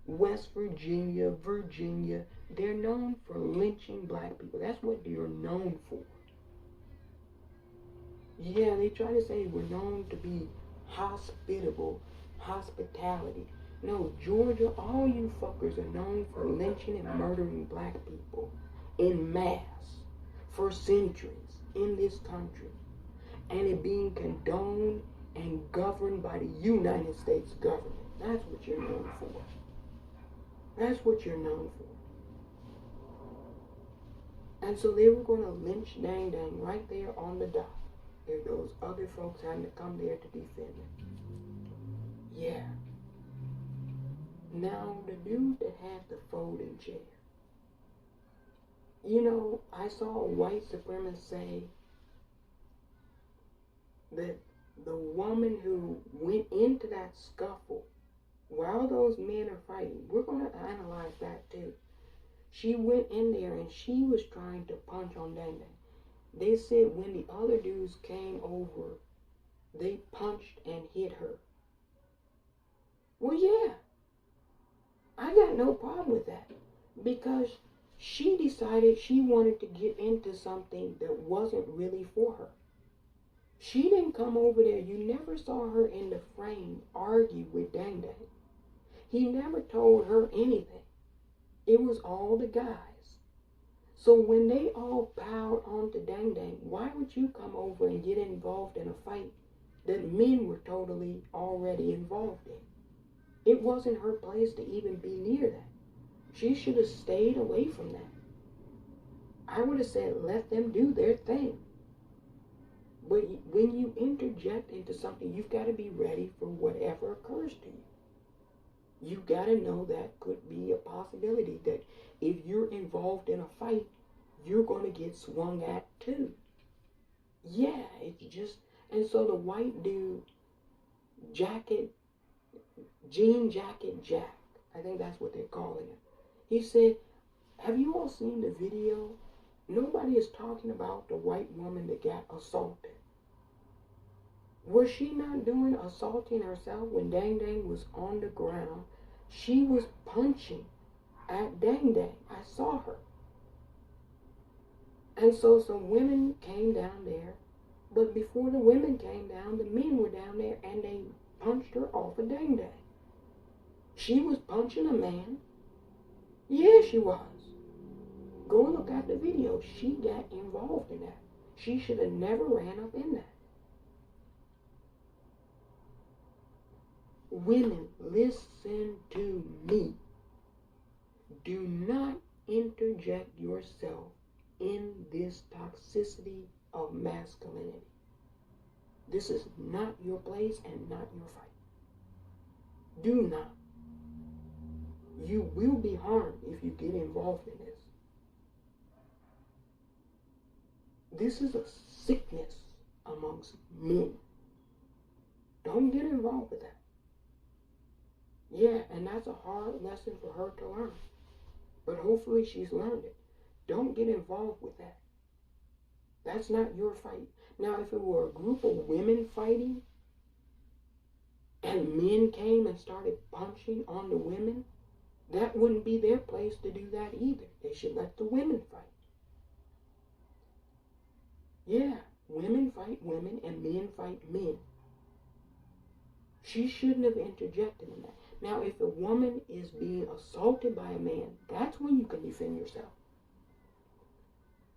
West Virginia, Virginia, they're known for lynching black people. That's what they're known for. Yeah, they try to say we're known to be hospitable, hospitality. No, Georgia, all you fuckers are known for lynching and murdering black people in mass for centuries in this country. And it being condoned and governed by the United States government. That's what you're known for. That's what you're known for. And so they were going to lynch Dang Dang right there on the dock if those other folks hadn't come there to defend him. Yeah. Now, the dude that had the folding chair. You know, I saw a white supremacist say that the woman who went into that scuffle while those men are fighting, we're going to analyze that too. She went in there and she was trying to punch on Dang Dang. They said when the other dudes came over, they punched and hit her. Well, yeah. I got no problem with that because she decided she wanted to get into something that wasn't really for her. She didn't come over there. You never saw her in the frame argue with Dang Dang. He never told her anything. It was all the guys. So when they all piled onto Dang Dang, why would you come over and get involved in a fight that men were totally already involved in? It wasn't her place to even be near that. She should have stayed away from that. I would have said, let them do their thing. But when you interject into something, you've got to be ready for whatever occurs to you. You've got to know that could be a possibility that if you're involved in a fight, you're going to get swung at too. Yeah, it's just, and so the white dude, Jean Jacket Jack, I think that's what they're calling him. He said, have you all seen the video? Nobody is talking about the white woman that got assaulted. Was she not doing assaulting herself when Dang Dang was on the ground? She was punching at Dang Dang. I saw her. And so some women came down there, but before the women came down, the men were down there and they punched her off of Dang Dang. She was punching a man. Yeah, she was. Go look at the video. She got involved in that. She should have never ran up in that. Women, listen to me. Do not interject yourself in this toxicity of masculinity. This is not your place and not your fight. Do not. You will be harmed if you get involved in this. This is a sickness amongst men. Don't get involved with that. Yeah, and that's a hard lesson for her to learn. But hopefully she's learned it. Don't get involved with that. That's not your fight. Now, if it were a group of women fighting and men came and started punching on the women, that wouldn't be their place to do that either. They should let the women fight. Yeah, women fight women and men fight men. She shouldn't have interjected in that. Now, if a woman is being assaulted by a man, that's when you can defend yourself.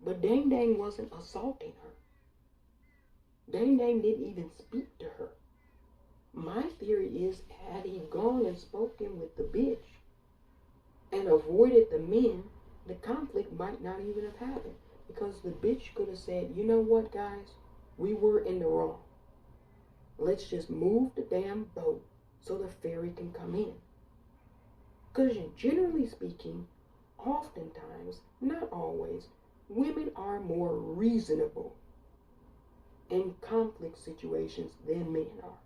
But Dang Dang wasn't assaulting her. Dang Dang didn't even speak to her. My theory is, had he gone and spoken with the bitch and avoided the men, the conflict might not even have happened. Because the bitch could have said, you know what, guys? We were in the wrong. Let's just move the damn boat so the ferry can come in. Because generally speaking, oftentimes, not always, women are more reasonable in conflict situations than men are.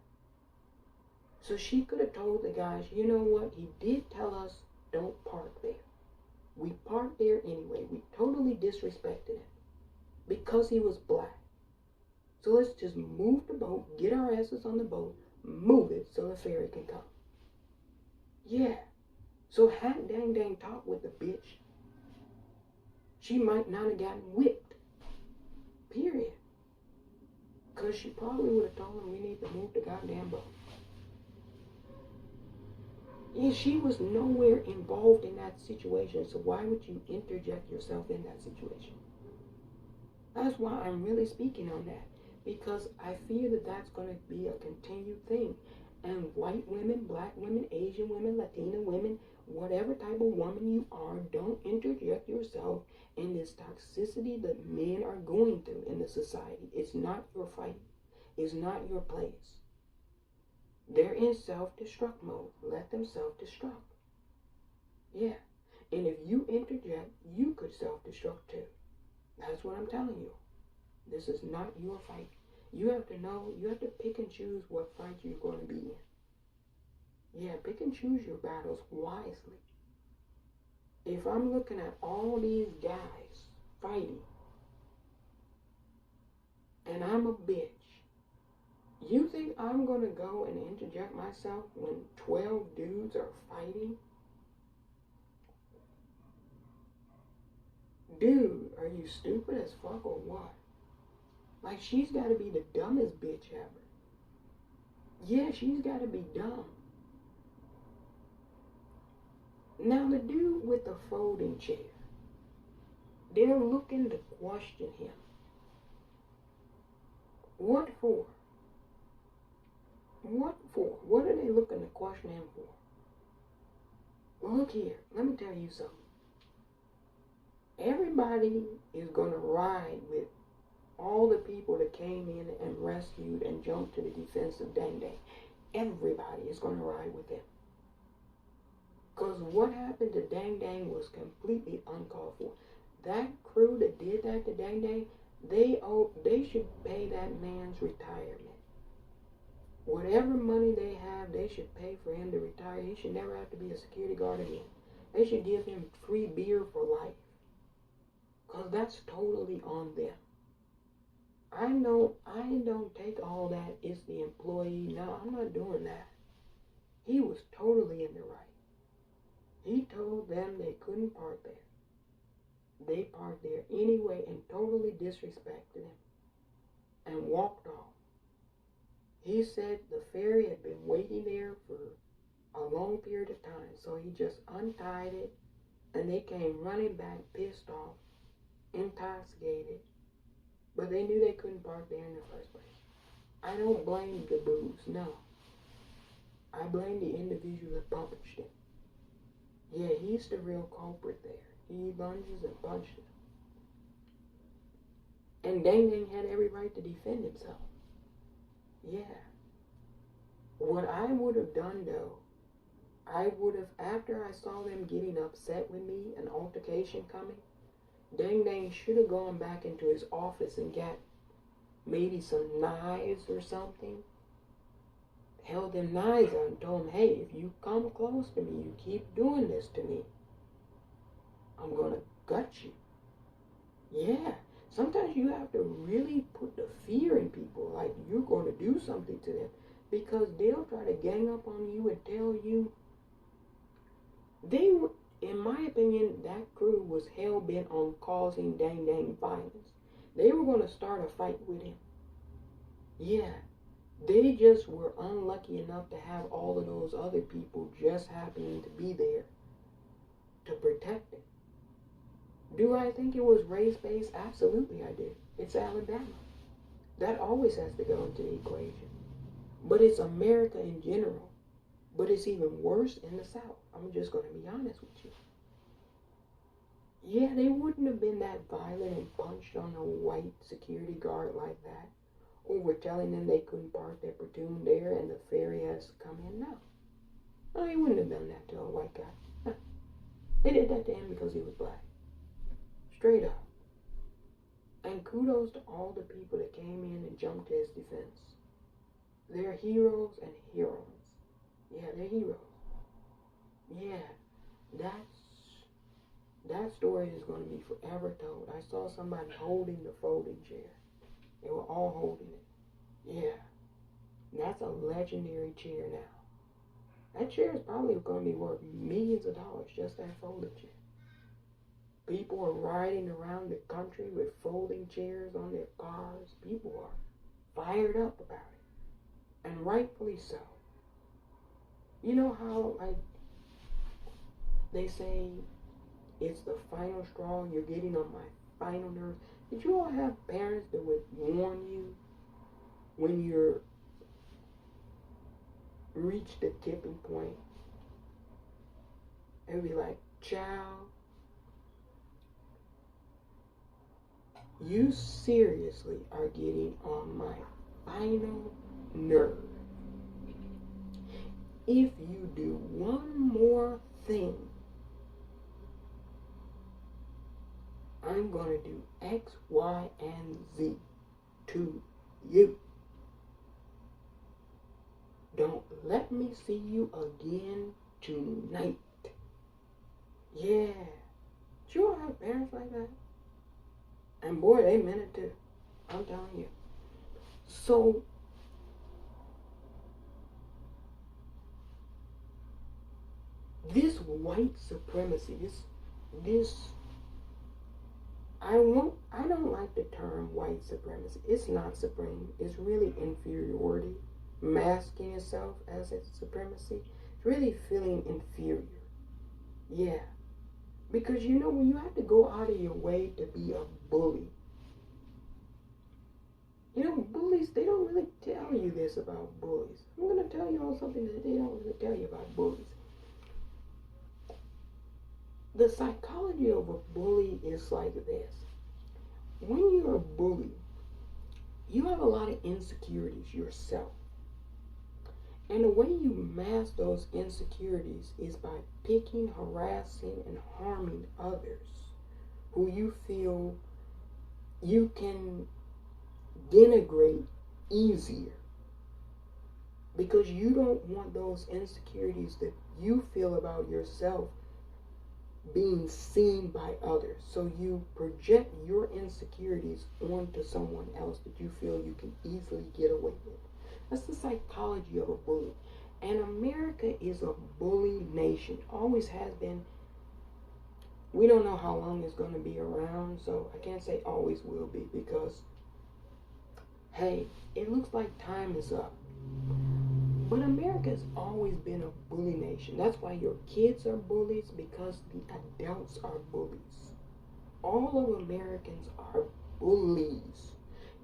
So she could have told the guys, you know what? He did tell us don't park there. We parked there anyway. We totally disrespected him because he was black. So let's just move the boat, get our asses on the boat, move it so the ferry can come. Yeah. So had Dang Dang talked with the bitch, she might not have gotten whipped. Period. Because she probably would have told him we need to move the goddamn boat. Yeah, she was nowhere involved in that situation, so why would you interject yourself in that situation? That's why I'm really speaking on that, because I fear that that's going to be a continued thing. And white women, black women, Asian women, Latina women, whatever type of woman you are, don't interject yourself in this toxicity that men are going through in the society. It's not your fight. It's not your place. They're in self-destruct mode. Let them self-destruct. Yeah. And if you interject, you could self-destruct too. That's what I'm telling you. This is not your fight. You have to know, you have to pick and choose what fight you're going to be in. Yeah, pick and choose your battles wisely. If I'm looking at all these guys fighting, and I'm a bitch, you think I'm going to go and interject myself when 12 dudes are fighting? Dude, are you stupid as fuck or what? Like, she's got to be the dumbest bitch ever. Yeah, she's got to be dumb. Now, the dude with the folding chair, they're looking to question him. What for? What for? What are they looking to question him for? Well, look here. Let me tell you something. Everybody is going to ride with all the people that came in and rescued and jumped to the defense of Dang Dang. Everybody is going to ride with them. Because what happened to Dang Dang was completely uncalled for. That crew that did that to Dang Dang, they should pay that man's retirement. Whatever money they have, they should pay for him to retire. He should never have to be a security guard again. They should give him free beer for life. Because that's totally on them. I don't take all that. It's the employee. No, I'm not doing that. He was totally in the right. He told them they couldn't park there. They parked there anyway and totally disrespected him and walked off. He said the ferry had been waiting there for a long period of time, so he just untied it, and they came running back pissed off, intoxicated, but they knew they couldn't park there in the first place. I don't blame the booze, no. I blame the individual that published it. Yeah, he's the real culprit there. He lunges and punched him. And Dang Dang had every right to defend himself. Yeah. What I would have done, though, I would have, after I saw them getting upset with me, an altercation coming, Dang Dang should have gone back into his office and got maybe some knives or something. Held them knives out and told him, hey, if you come close to me, you keep doing this to me, I'm going to gut you. Yeah. Sometimes you have to really put the fear in people, like you're going to do something to them, because they'll try to gang up on you and tell you. They were, in my opinion, that crew was hell-bent on causing Dang Dang violence. They were going to start a fight with him. Yeah. They just were unlucky enough to have all of those other people just happening to be there to protect it. Do I think it was race-based? Absolutely I do. It's Alabama. That always has to go into the equation. But it's America in general. But it's even worse in the South. I'm just going to be honest with you. Yeah, they wouldn't have been that violent and punched on a white security guard like that over telling them they couldn't park their platoon there and the ferry has to come in. No. No, they wouldn't have done that to a white guy. No. They did that to him because he was black. Straight up. And kudos to all the people that came in and jumped to his defense. They're heroes and heroines. Yeah, they're heroes. Yeah, that story is going to be forever told. I saw somebody holding the folding chair. They were all holding it. Yeah, that's a legendary chair now. That chair is probably going to be worth millions of dollars, just that folding chair. People are riding around the country with folding chairs on their cars. People are fired up about it. And rightfully so. You know how, like, they say it's the final straw, you're getting on my final nerve. Did you all have parents that would warn you when you're reached the tipping point? And be like, child, you seriously are getting on my final nerve. If you do one more thing, I'm going to do X, Y, and Z to you. Don't let me see you again tonight. Yeah. Did you all have parents like that? And boy, they meant it too. I'm telling you. So, this white supremacy, I don't like the term white supremacy. It's not supreme. It's really inferiority, masking itself as its supremacy. It's really feeling inferior. Yeah. Because you know, when you have to go out of your way to be a bully, you know, bullies, they don't really tell you this about bullies. I'm going to tell you all something that they don't really tell you about bullies. The psychology of a bully is like this. When you're a bully, you have a lot of insecurities yourself. And the way you mask those insecurities is by picking, harassing, and harming others who you feel you can denigrate easier. Because you don't want those insecurities that you feel about yourself being seen by others. So you project your insecurities onto someone else that you feel you can easily get away with. That's the psychology of a bully. And America is a bully nation. Always has been. We don't know how long it's going to be around, so I can't say always will be because, hey, it looks like time is up. But America has always been a bully nation. That's why your kids are bullies, because the adults are bullies. All of Americans are bullies.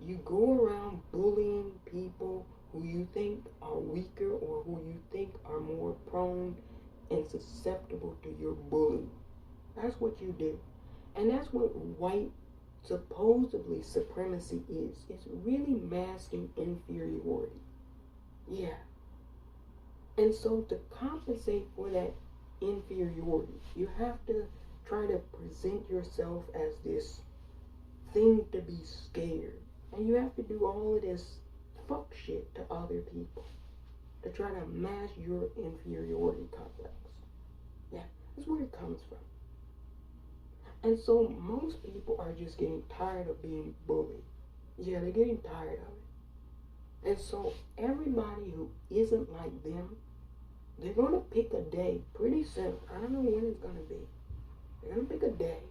You go around bullying people who you think are weaker or who you think are more prone and susceptible to your bullying. That's what you do. And that's what white supposedly supremacy is. It's really masking inferiority. Yeah. And so to compensate for that inferiority, you have to try to present yourself as this thing to be scared. And you have to do all of this fuck shit to other people to try to mask your inferiority complex. Yeah, that's where it comes from. And so most people are just getting tired of being bullied. Yeah, they're getting tired of it. And so everybody who isn't like them, they're going to pick a day pretty soon. I don't know when it's going to be. They're going to pick a day.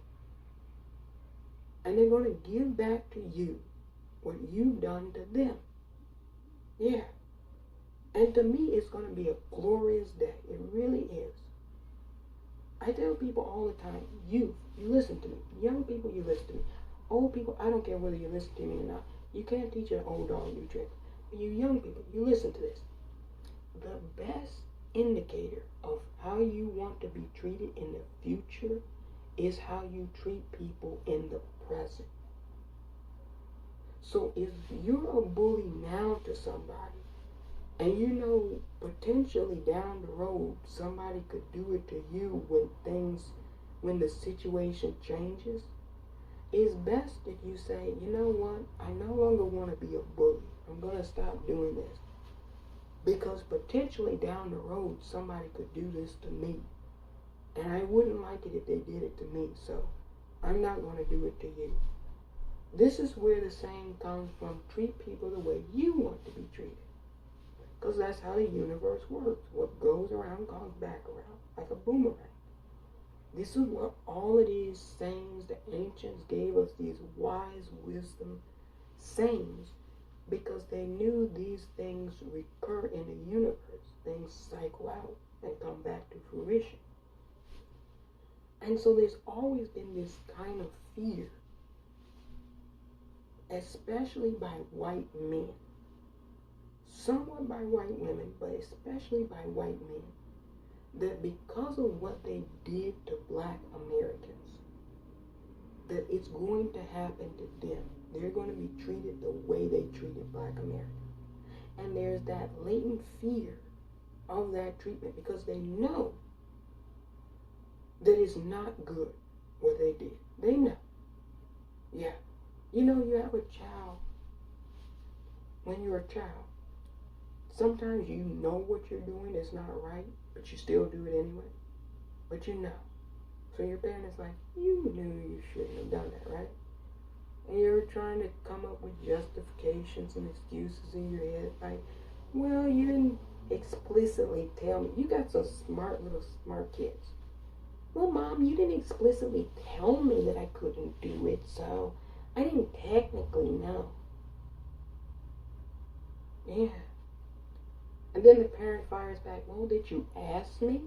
And they're going to give back to you what you've done to them. Yeah. And to me, it's going to be a glorious day. It really is. I tell people all the time, youth, you listen to me. Young people, you listen to me. Old people, I don't care whether you listen to me or not. You can't teach an old dog new tricks. But you young people, you listen to this. The best indicator of how you want to be treated in the future is how you treat people in the present. So if you're a bully now to somebody, and you know potentially down the road somebody could do it to you when the situation changes, it's best that you say, you know what, I no longer want to be a bully. I'm going to stop doing this. Because potentially down the road somebody could do this to me. And I wouldn't like it if they did it to me, so I'm not going to do it to you. This is where the saying comes from, treat people the way you want to be treated. Because that's how the universe works. What goes around comes back around, like a boomerang. This is what all of these sayings the ancients gave us, these wise wisdom sayings, because they knew these things recur in the universe. Things cycle out and come back to fruition. And so there's always been this kind of fear, especially by white men. Somewhat by white women, but especially by white men, that because of what they did to black Americans, that it's going to happen to them. They're going to be treated the way they treated black Americans. And there's that latent fear of that treatment because they know that it's not good what they did. They know. Yeah. You know, you have a child. When you're a child, sometimes you know what you're doing is not right, but you still do it anyway. But you know. So your parent is like, you knew you shouldn't have done that, right? And you're trying to come up with justifications and excuses in your head. Like, well, you didn't explicitly tell me. You got some smart kids. Well, Mom, you didn't explicitly tell me that I couldn't do it, so I didn't technically know. Yeah. And then the parent fires back, well, did you ask me?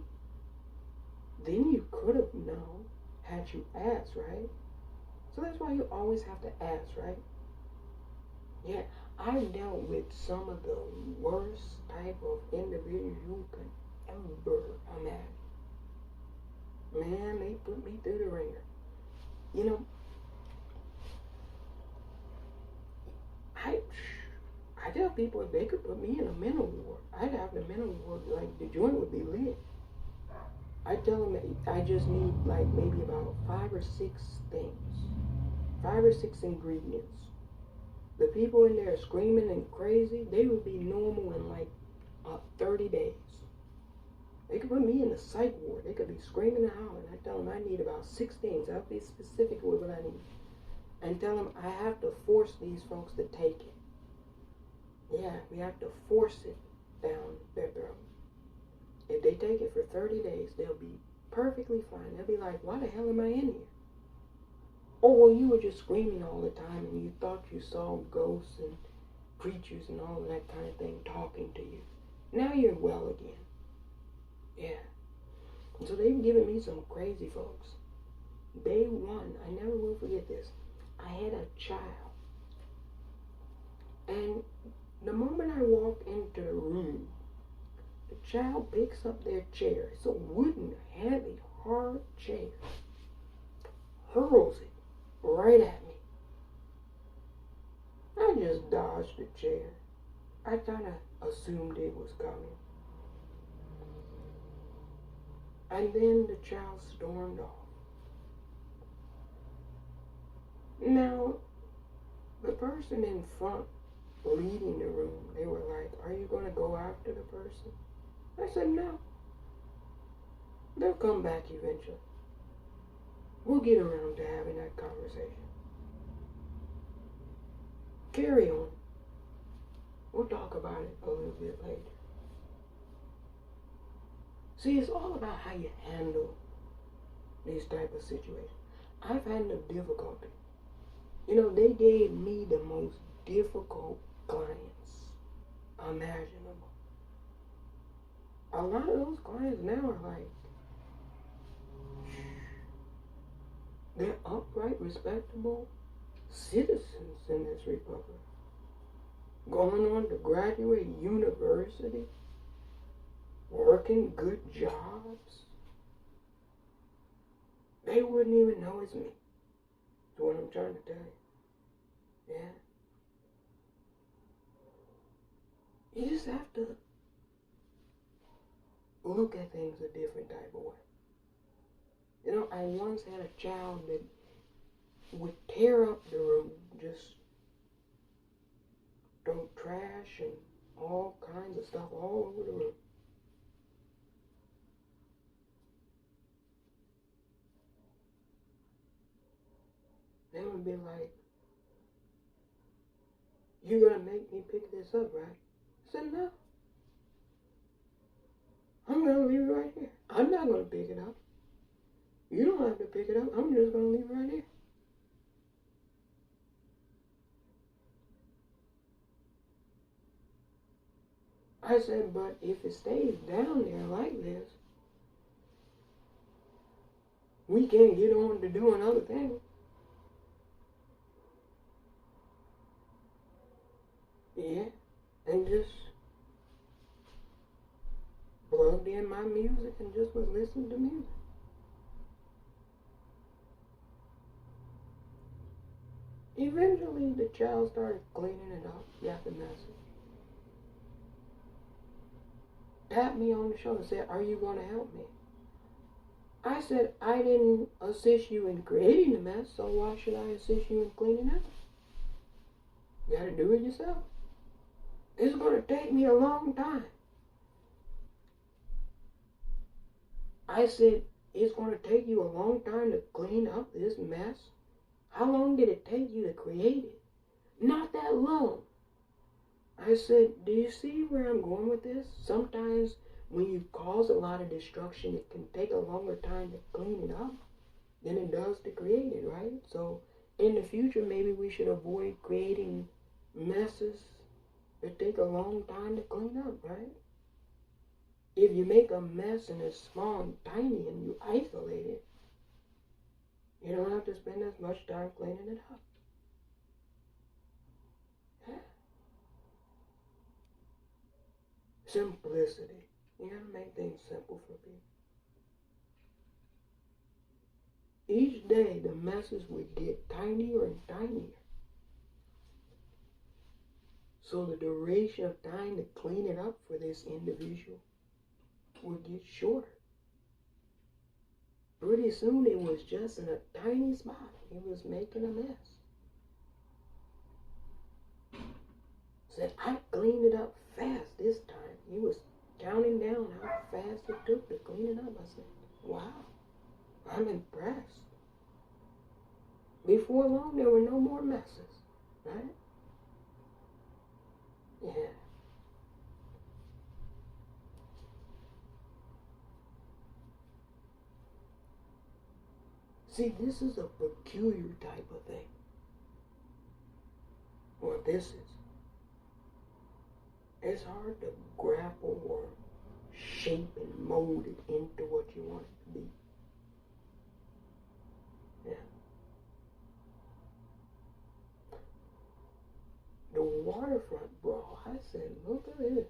Then you could have known had you asked, right? So that's why you always have to ask, right? Yeah, I've dealt with some of the worst type of individuals you could ever imagine. Man, they put me through the ringer. You know, I tell people if they could put me in a mental ward, I'd have the mental ward, like the joint would be lit. I tell them I just need like maybe about 5 or 6 things. 5 or 6 ingredients. The people in there screaming and crazy, they would be normal in like 30 days. They could put me in the psych ward. They could be screaming and hollering. I tell them I need about 6 things. I'll be specific with what I need. And tell them I have to force these folks to take it. Yeah, we have to force it down their throat. If they take it for 30 days, they'll be perfectly fine. They'll be like, why the hell am I in here? Oh, well, you were just screaming all the time and you thought you saw ghosts and creatures and all of that kind of thing talking to you. Now you're well again. Yeah. And so they've given me some crazy folks. Day one, I never will forget this. I had a child. And the moment I walked into the room, the child picks up their chair. It's a wooden, heavy, hard chair. Hurls it right at me. I just dodged the chair. I kind of assumed it was coming. And then the child stormed off. Now, the person in front leading the room, they were like, are you going to go after the person? I said, no. They'll come back eventually. We'll get around to having that conversation. Carry on. We'll talk about it a little bit later. See, it's all about how you handle these type of situations. I've handled difficulty. You know, they gave me the most difficult clients. imaginable. A lot of those clients now are like, they're upright, respectable citizens in this republic, going on to graduate university, working good jobs. They wouldn't even know it's me. That's what I'm trying to tell you. Yeah. You just have to look at things a different type of way. You know, I once had a child that would tear up the room, just throw trash and all kinds of stuff all over the room. They would be like, "You're gonna make me pick this up, right?" I said, "No. I'm gonna leave it right here. I'm not gonna pick it up. You don't have to pick it up. I'm just gonna leave it right here." I said, "But if it stays down there like this, we can't get on to doing other things." Yeah, and just plugged in my music and just was listening to music. Eventually, the child started cleaning it up, got the message. Tapped me on the shoulder and said, "Are you going to help me?" I said, "I didn't assist you in creating the mess, so why should I assist you in cleaning it up? You got to do it yourself. It's going to take me a long time." I said, "It's going to take you a long time to clean up this mess? How long did it take you to create it?" "Not that long." I said, "Do you see where I'm going with this? Sometimes when you cause a lot of destruction, it can take a longer time to clean it up than it does to create it, right? So in the future, maybe we should avoid creating messes that take a long time to clean up, right? If you make a mess and it's small and tiny and you isolate it, you don't have to spend as much time cleaning it up." Yeah. Simplicity. You gotta make things simple for people. Each day, the messes would get tinier and tinier. So the duration of time to clean it up for this individual would get shorter. Pretty soon, it was just in a tiny spot. He was making a mess. Said, "I cleaned it up fast this time." He was counting down how fast it took to clean it up. I said, "Wow, I'm impressed." Before long, there were no more messes, right? Yeah. See, this is a peculiar type of thing. Or this is. It's hard to grapple or shape and mold it into what you want it to be. Yeah. The Waterfront Brawl, I said, look at this.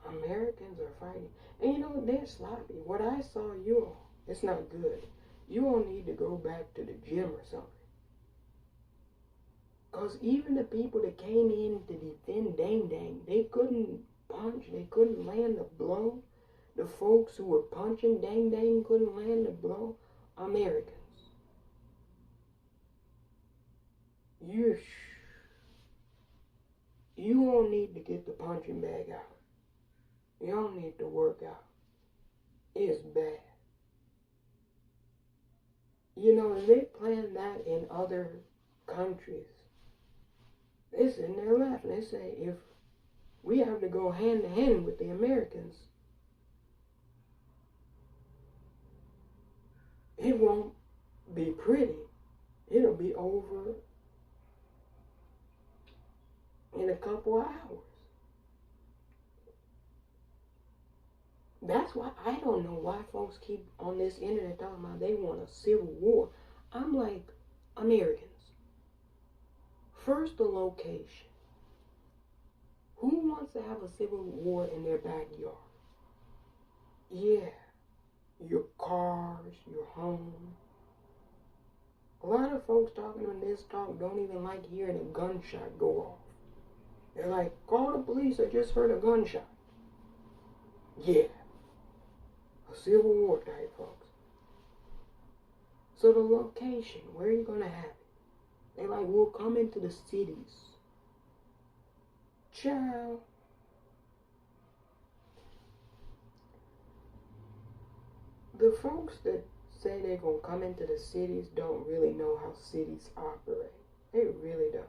Americans are fighting. And you know, they're sloppy. What I saw, you all, it's not good. You all need to go back to the gym or something. Because even the people that came in to defend Dang Dang, they couldn't punch, they couldn't land a blow. The folks who were punching Dang Dang couldn't land a blow. Americans. You all need to get the punching bag out. You all need to work out. It's bad. You know, they plan that in other countries. They sit there laughing. They say, if we have to go hand to hand with the Americans, it won't be pretty. It'll be over in a couple hours. That's why I don't know why folks keep on this internet talking about they want a civil war. I'm like, Americans, first the location. Who wants to have a civil war in their backyard? Yeah, your cars, your home. A lot of folks talking on this talk don't even like hearing a gunshot go off. They're like, call the police, I just heard a gunshot. Yeah, a civil war type, folks. So the location, where are you going to have it? They're like, we'll come into the cities. Ciao. The folks that say they're going to come into the cities don't really know how cities operate. They really don't.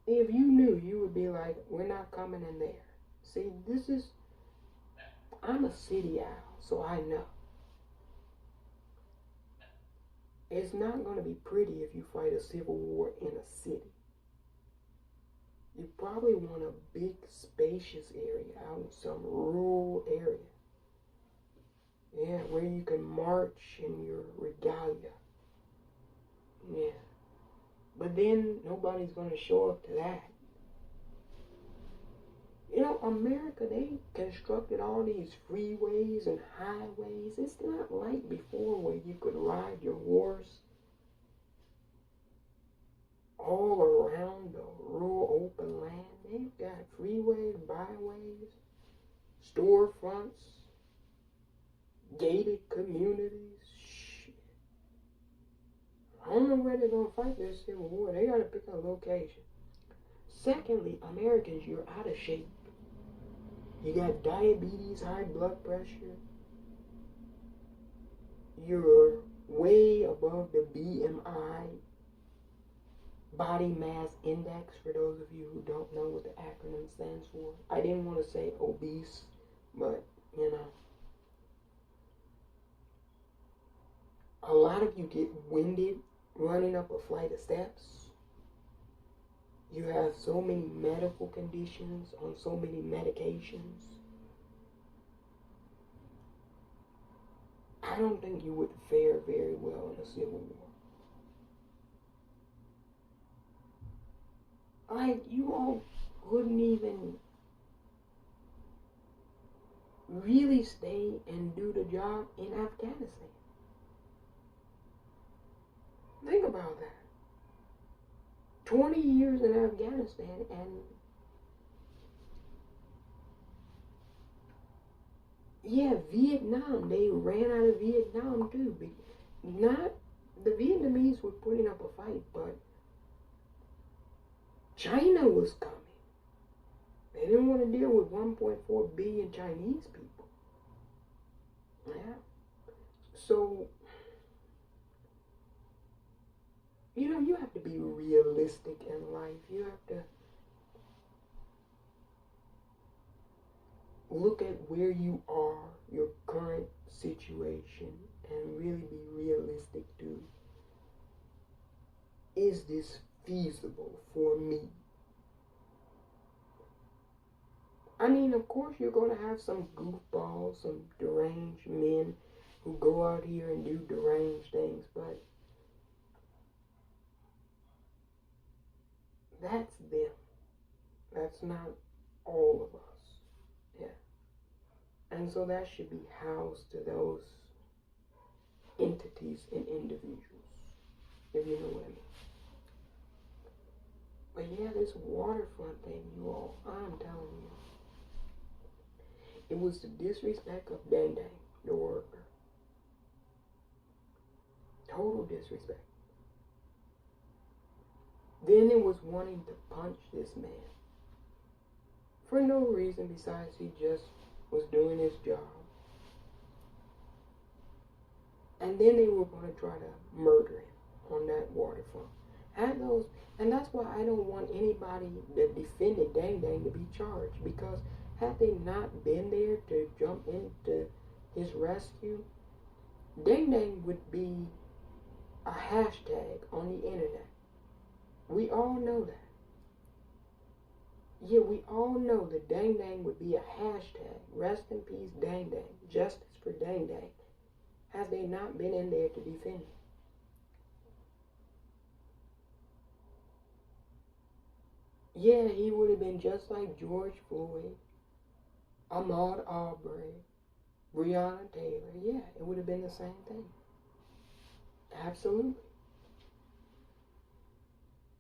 If you knew, you would be like, we're not coming in there. See, I'm a city owl, so I know. It's not going to be pretty if you fight a civil war in a city. You probably want a big, spacious area out in some rural area. Yeah, where you can march in your regalia. Yeah. But then nobody's going to show up to that. You know, America, they constructed all these freeways and highways. It's not like before where you could ride your horse all around the rural open land. They've got freeways, byways, storefronts, gated communities. Shit. I don't know where they're going to fight this civil war. They got to pick a location. Secondly, Americans, you're out of shape. You got diabetes, high blood pressure. You're way above the BMI, body mass index, for those of you who don't know what the acronym stands for. I didn't want to say obese, but, you know. A lot of you get winded running up a flight of steps. You have so many medical conditions on so many medications. I don't think you would fare very well in a civil war. Like, you all couldn't even really stay and do the job in Afghanistan. Think about that. 20 years in Afghanistan, and yeah, Vietnam, they ran out of Vietnam too. Not, the Vietnamese were putting up a fight, but China was coming. They didn't want to deal with 1.4 billion Chinese people. Yeah. So, you know, you have to be realistic in life. You have to look at where you are, your current situation, and really be realistic too. Is this feasible for me? I mean, of course, you're going to have some goofballs, some deranged men who go out here and do deranged things, but that's them. That's not all of us. Yeah. And so that should be housed to those entities and individuals, if you know what I mean. But yeah, this waterfront thing, you all, I'm telling you, it was the disrespect of Dang Dang, the worker. Total disrespect. Then it was wanting to punch this man for no reason besides he just was doing his job. And then they were going to try to murder him on that waterfront. And that's why I don't want anybody that defended Dang Dang to be charged, because had they not been there to jump into his rescue, Dang Dang would be a hashtag on the internet. We all know that. Yeah, we all know that Dang Dang would be a hashtag. Rest in peace, Dang Dang. Justice for Dang Dang. Has they not been in there to defend him? Yeah, he would have been just like George Floyd, Ahmaud Arbery, Breonna Taylor. Yeah, it would have been the same thing. Absolutely.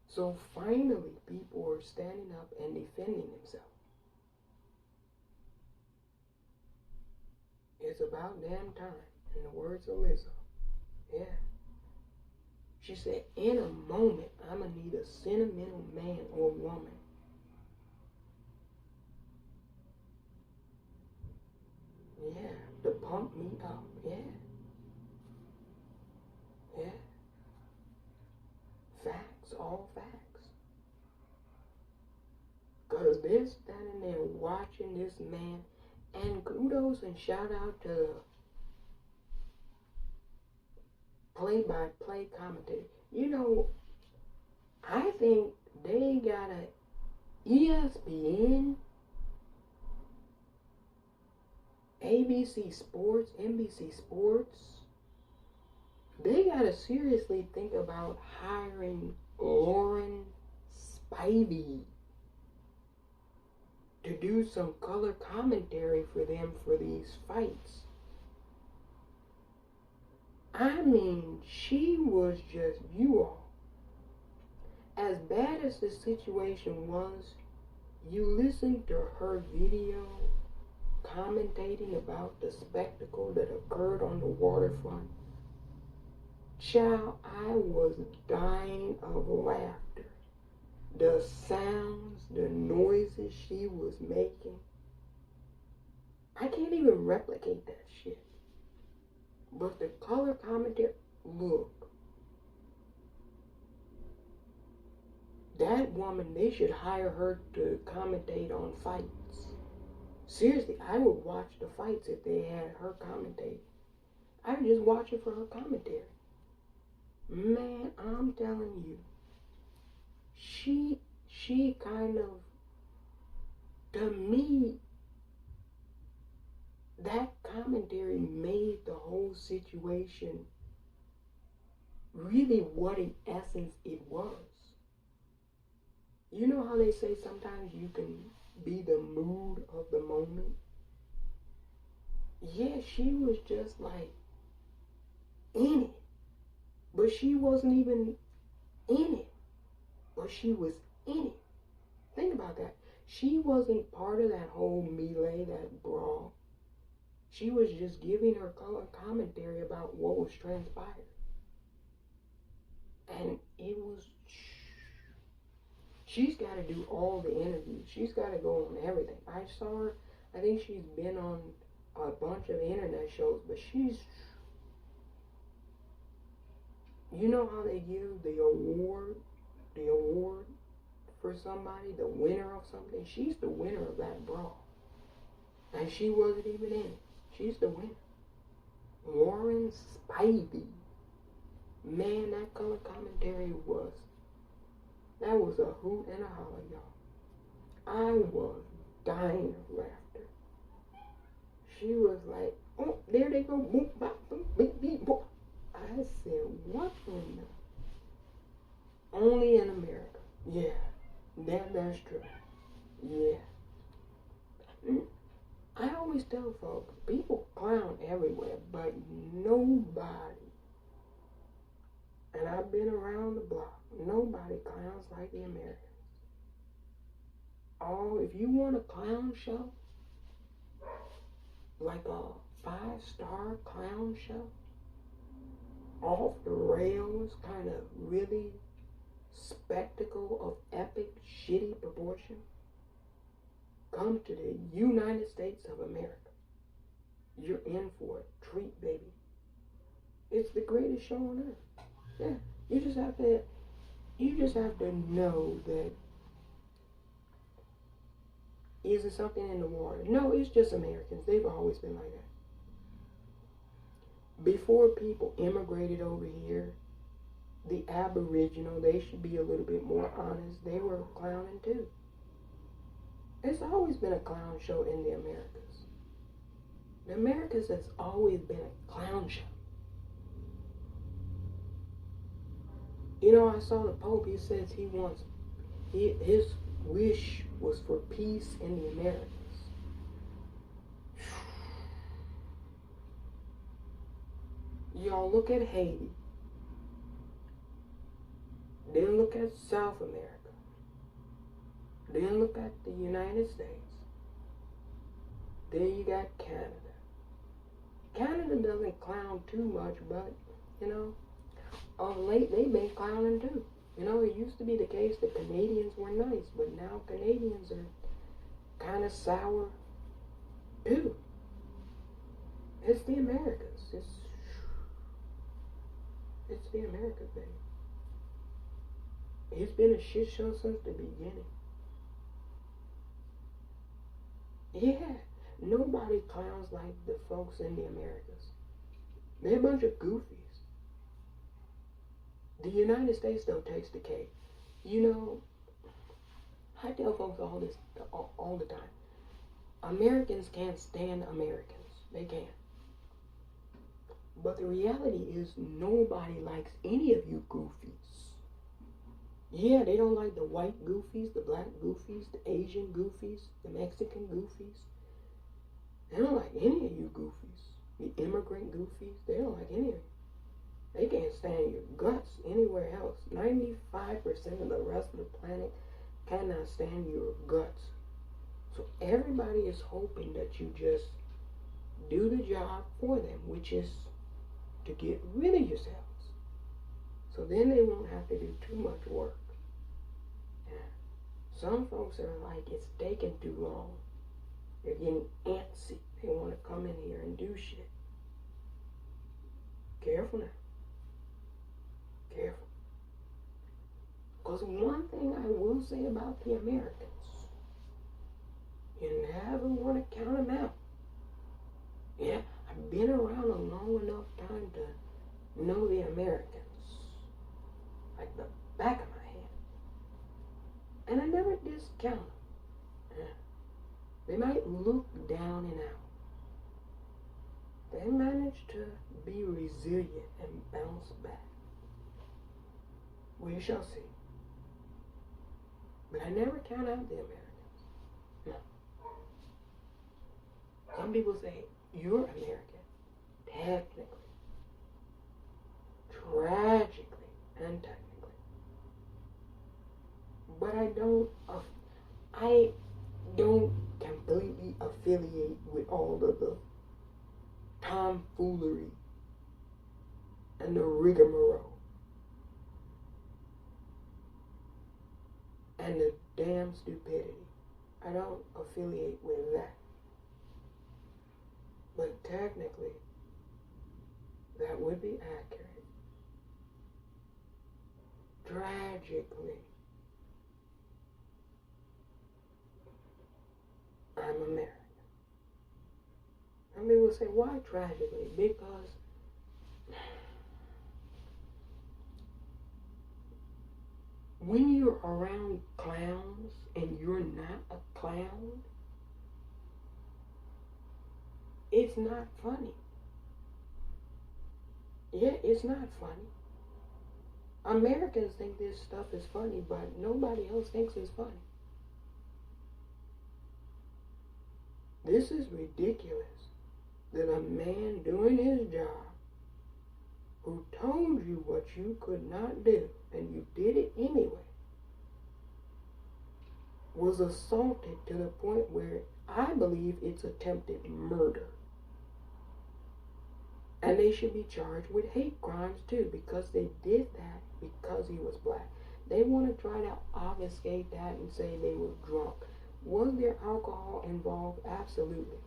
So finally, people are standing up and defending themselves. It's about damn time, in the words of Lizzo. Yeah. She said, in a moment, I'm going to need a sentimental man or woman. Yeah, to pump me up. Yeah. Yeah. Facts, all facts. Because they're standing there watching this man. And kudos and shout out to play-by-play commentator. You know, I think they got a ESPN, ABC Sports, NBC Sports. They gotta seriously think about hiring Lauren Spivey to do some color commentary for them for these fights. I mean, she was just, you all. As bad as the situation was, you listened to her video commentating about the spectacle that occurred on the waterfront. Child, I was dying of laughter. The sounds, the noises she was making. I can't even replicate that shit. But the color commentary, look. That woman, they should hire her to commentate on fights. Seriously, I would watch the fights if they had her commentate. I would just watch it for her commentary. Man, I'm telling you, she kind of, to me, that commentary made the whole situation really what in essence it was. You know how they say sometimes you can be the mood of the moment? Yeah, she was just like in it. But she wasn't even in it. But she was in it. Think about that. She wasn't part of that whole melee, that brawl. She was just giving her color commentary about what was transpired. And it was... She's got to do all the interviews. She's got to go on everything. I saw her. I think she's been on a bunch of internet shows. But she's... You know how they give the award for somebody, the winner of something? She's the winner of that brawl. And she wasn't even in it. She's the winner. Lauren Spivey. Man, that color commentary that was a hoot and a holler, y'all. I was dying of laughter. She was like, oh, there they go. Boom, bop, boom, beep, beep, boom. I said, what in the... Only in America. Yeah, that's true. Yeah. I always tell folks, people clown everywhere, but nobody, and I've been around the block, nobody clowns like the Americans. Oh, if you want a clown show, like a 5-star clown show, off the rails, kind of really spectacle of epic, shitty proportion, come to the United States of America. You're in for a treat, baby. It's the greatest show on earth. Yeah, you just have to know that. Is it something in the water? No, it's just Americans. They've always been like that. Before people immigrated over here, the Aboriginal, they should be a little bit more honest. They were clowning too. It's always been a clown show in the Americas. The Americas has always been a clown show. You know, I saw the Pope, he says his wish was for peace in the Americas. Y'all look at Haiti. Then look at South America. Then look at the United States. Then you got Canada. Canada doesn't clown too much, but, you know, of late they've been clowning too. You know, it used to be the case that Canadians were nice, but now Canadians are kind of sour too. It's the Americas. It's the Americas, baby. It's been a shit show since the beginning. Yeah, nobody clowns like the folks in the Americas. They're a bunch of goofies. The United States, though, takes the cake. You know, I tell folks all the time. Americans can't stand Americans. They can't. But the reality is nobody likes any of you goofies. Yeah, they don't like the white goofies, the black goofies, the Asian goofies, the Mexican goofies. They don't like any of you goofies. The immigrant goofies, they don't like any of you. They can't stand your guts anywhere else. 95% of the rest of the planet cannot stand your guts. So everybody is hoping that you just do the job for them, which is to get rid of yourselves. So then they won't have to do too much work. Some folks are like, it's taking too long. They're getting antsy. They want to come in here and do shit. Careful now. Careful. Because one thing I will say about the Americans, you never want to count them out. Yeah, I've been around a long enough time to know the Americans like the back of my hand. And I never discount them. Yeah. They might look down and out. They manage to be resilient and bounce back. We shall see. But I never count out the Americans. No. Some people say, you're American. Technically. Tragically and technically. But I don't completely affiliate with all of the tomfoolery and the rigmarole and the damn stupidity. I don't affiliate with that. But technically, that would be accurate. Tragically, I'm American. And people say, why tragically? Because when you're around clowns and you're not a clown, it's not funny. Yeah, it's not funny. Americans think this stuff is funny, but nobody else thinks it's funny. This is ridiculous that a man doing his job who told you what you could not do and you did it anyway was assaulted to the point where I believe it's attempted murder. And they should be charged with hate crimes too, because they did that because he was black. They want to try to obfuscate that and say they were drunk. Was there alcohol involved? Absolutely.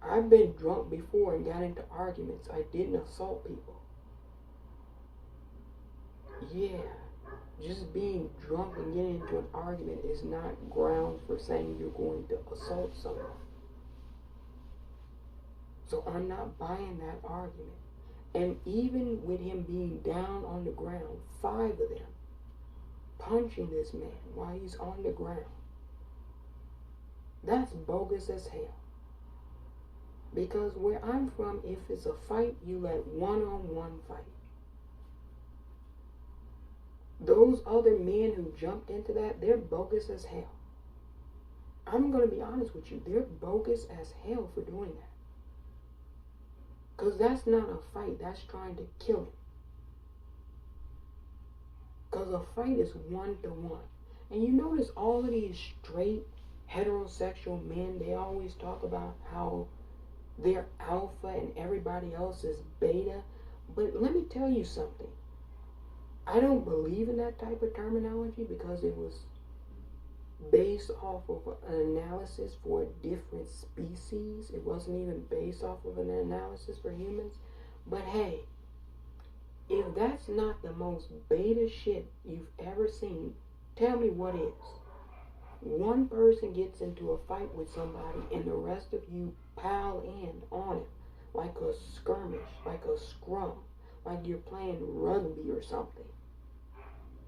I've been drunk before and got into arguments. I didn't assault people. Yeah, just being drunk and getting into an argument is not grounds for saying you're going to assault someone. So I'm not buying that argument. And even with him being down on the ground, 5 of them punching this man while he's on the ground. That's bogus as hell. Because where I'm from, if it's a fight, you let one-on-one fight. Those other men who jumped into that, they're bogus as hell. I'm going to be honest with you. They're bogus as hell for doing that. Because that's not a fight. That's trying to kill him. Because a fight is one-to-one. And you notice all of these straight, heterosexual men, they always talk about how they're alpha and everybody else is beta. But let me tell you something. I don't believe in that type of terminology because it was based off of an analysis for a different species. It wasn't even based off of an analysis for humans. But hey, if that's not the most beta shit you've ever seen, tell me what is. One person gets into a fight with somebody and the rest of you pile in on it like a skirmish, like a scrum, like you're playing rugby or something.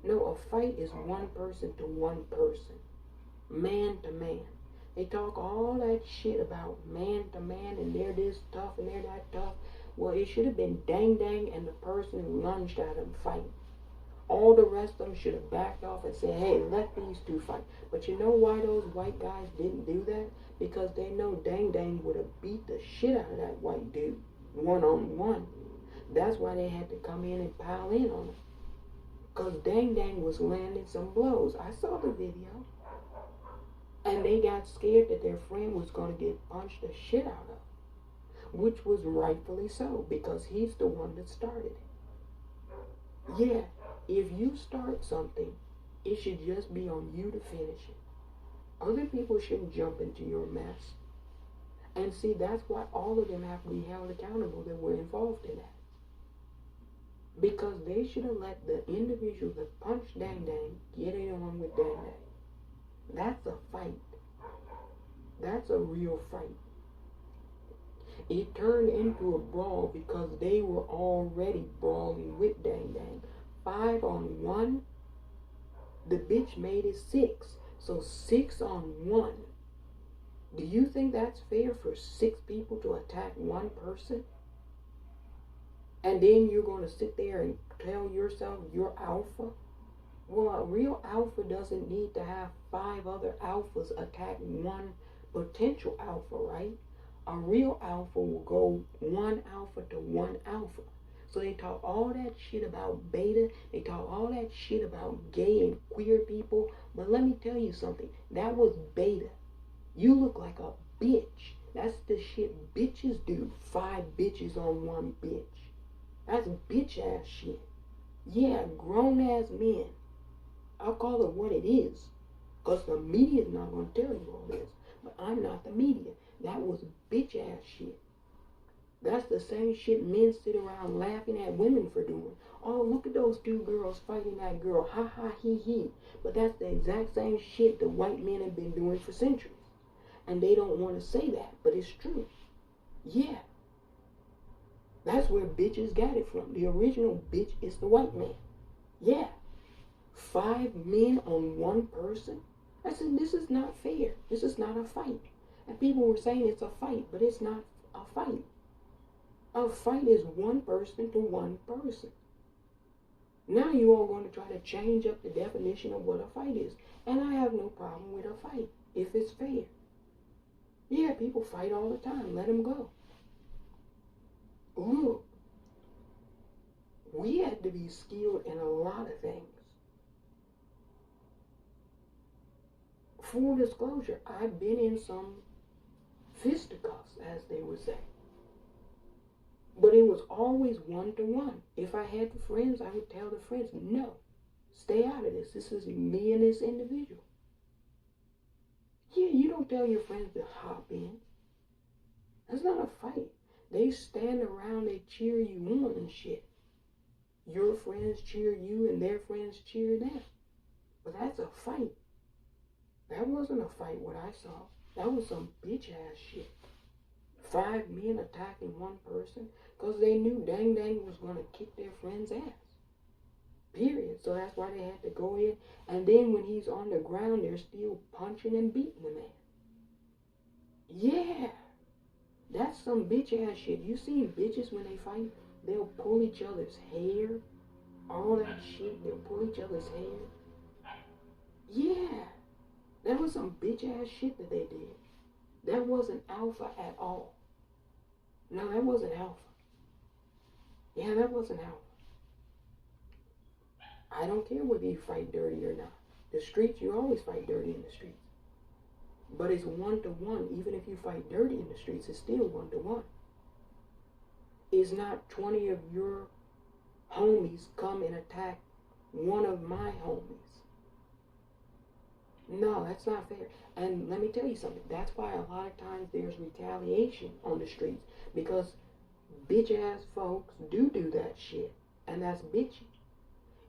No, a fight is one person to one person, man to man. They talk all that shit about man to man and they're this tough and they're that tough. Well, it should have been dang dang and the person who lunged at him fighting. All the rest of them should have backed off and said, hey, let these two fight. But you know why those white guys didn't do that? Because they know dang dang would have beat the shit out of that white dude one-on-one. That's why they had to come in and pile in on him. Because dang dang was landing some blows. I saw the video. And they got scared that their friend was going to get punched the shit out of. Which was rightfully so, because he's the one that started it. Yeah, if you start something, it should just be on you to finish it. Other people shouldn't jump into your mess. And see, that's why all of them have to be held accountable that were involved in that. Because they should have let the individual that punched dang dang get it on with dang dang. That's a fight. That's a real fight. It turned into a brawl because they were already brawling with dang dang. 5-on-1. The bitch made it 6. So 6-on-1. Do you think that's fair for 6 people to attack one person? And then you're going to sit there and tell yourself you're alpha? Well, a real alpha doesn't need to have 5 other alphas attack one potential alpha, right? A real alpha will go one alpha to one alpha. So they talk all that shit about beta. They talk all that shit about gay and queer people. But let me tell you something. That was beta. You look like a bitch. That's the shit bitches do. 5 bitches on one bitch. That's bitch ass shit. Yeah, grown ass men. I'll call it what it is. Because the media's not going to tell you all this. But I'm not the media. That was bitch ass shit. That's the same shit men sit around laughing at women for doing. Oh, look at those 2 girls fighting that girl. Ha ha he he. But that's the exact same shit the white men have been doing for centuries. And they don't want to say that, but it's true. Yeah. That's where bitches got it from. The original bitch is the white man. Yeah. 5 men on one person? I said, this is not fair. This is not a fight. And people were saying it's a fight, but it's not a fight. A fight is one person to one person. Now you all going to try to change up the definition of what a fight is. And I have no problem with a fight, if it's fair. Yeah, people fight all the time. Let them go. Look, we had to be skilled in a lot of things. Full disclosure, I've been in some fisticuffs, as they would say. But it was always one-to-one. If I had the friends, I would tell the friends, no, stay out of this. This is me and this individual. Yeah, you don't tell your friends to hop in. That's not a fight. They stand around, they cheer you on and shit. Your friends cheer you and their friends cheer them. But that's a fight. That wasn't a fight what I saw. That was some bitch ass shit. 5 men attacking one person because they knew dang dang was going to kick their friend's ass. Period. So that's why they had to go in. And then when he's on the ground, they're still punching and beating the man. Yeah. That's some bitch ass shit. You seen bitches when they fight? They'll pull each other's hair. All that shit. They'll pull each other's hair. Yeah. That was some bitch ass shit that they did. That wasn't alpha at all. No, that wasn't alpha. Yeah, that wasn't alpha. I don't care whether you fight dirty or not. The streets, you always fight dirty in the streets. But it's 1-to-1. Even if you fight dirty in the streets, it's still 1-to-1. It's not 20 of your homies come and attack one of my homies. No, that's not fair. And let me tell you something. That's why a lot of times there's retaliation on the streets. Because bitch ass folks do that shit. And that's bitchy.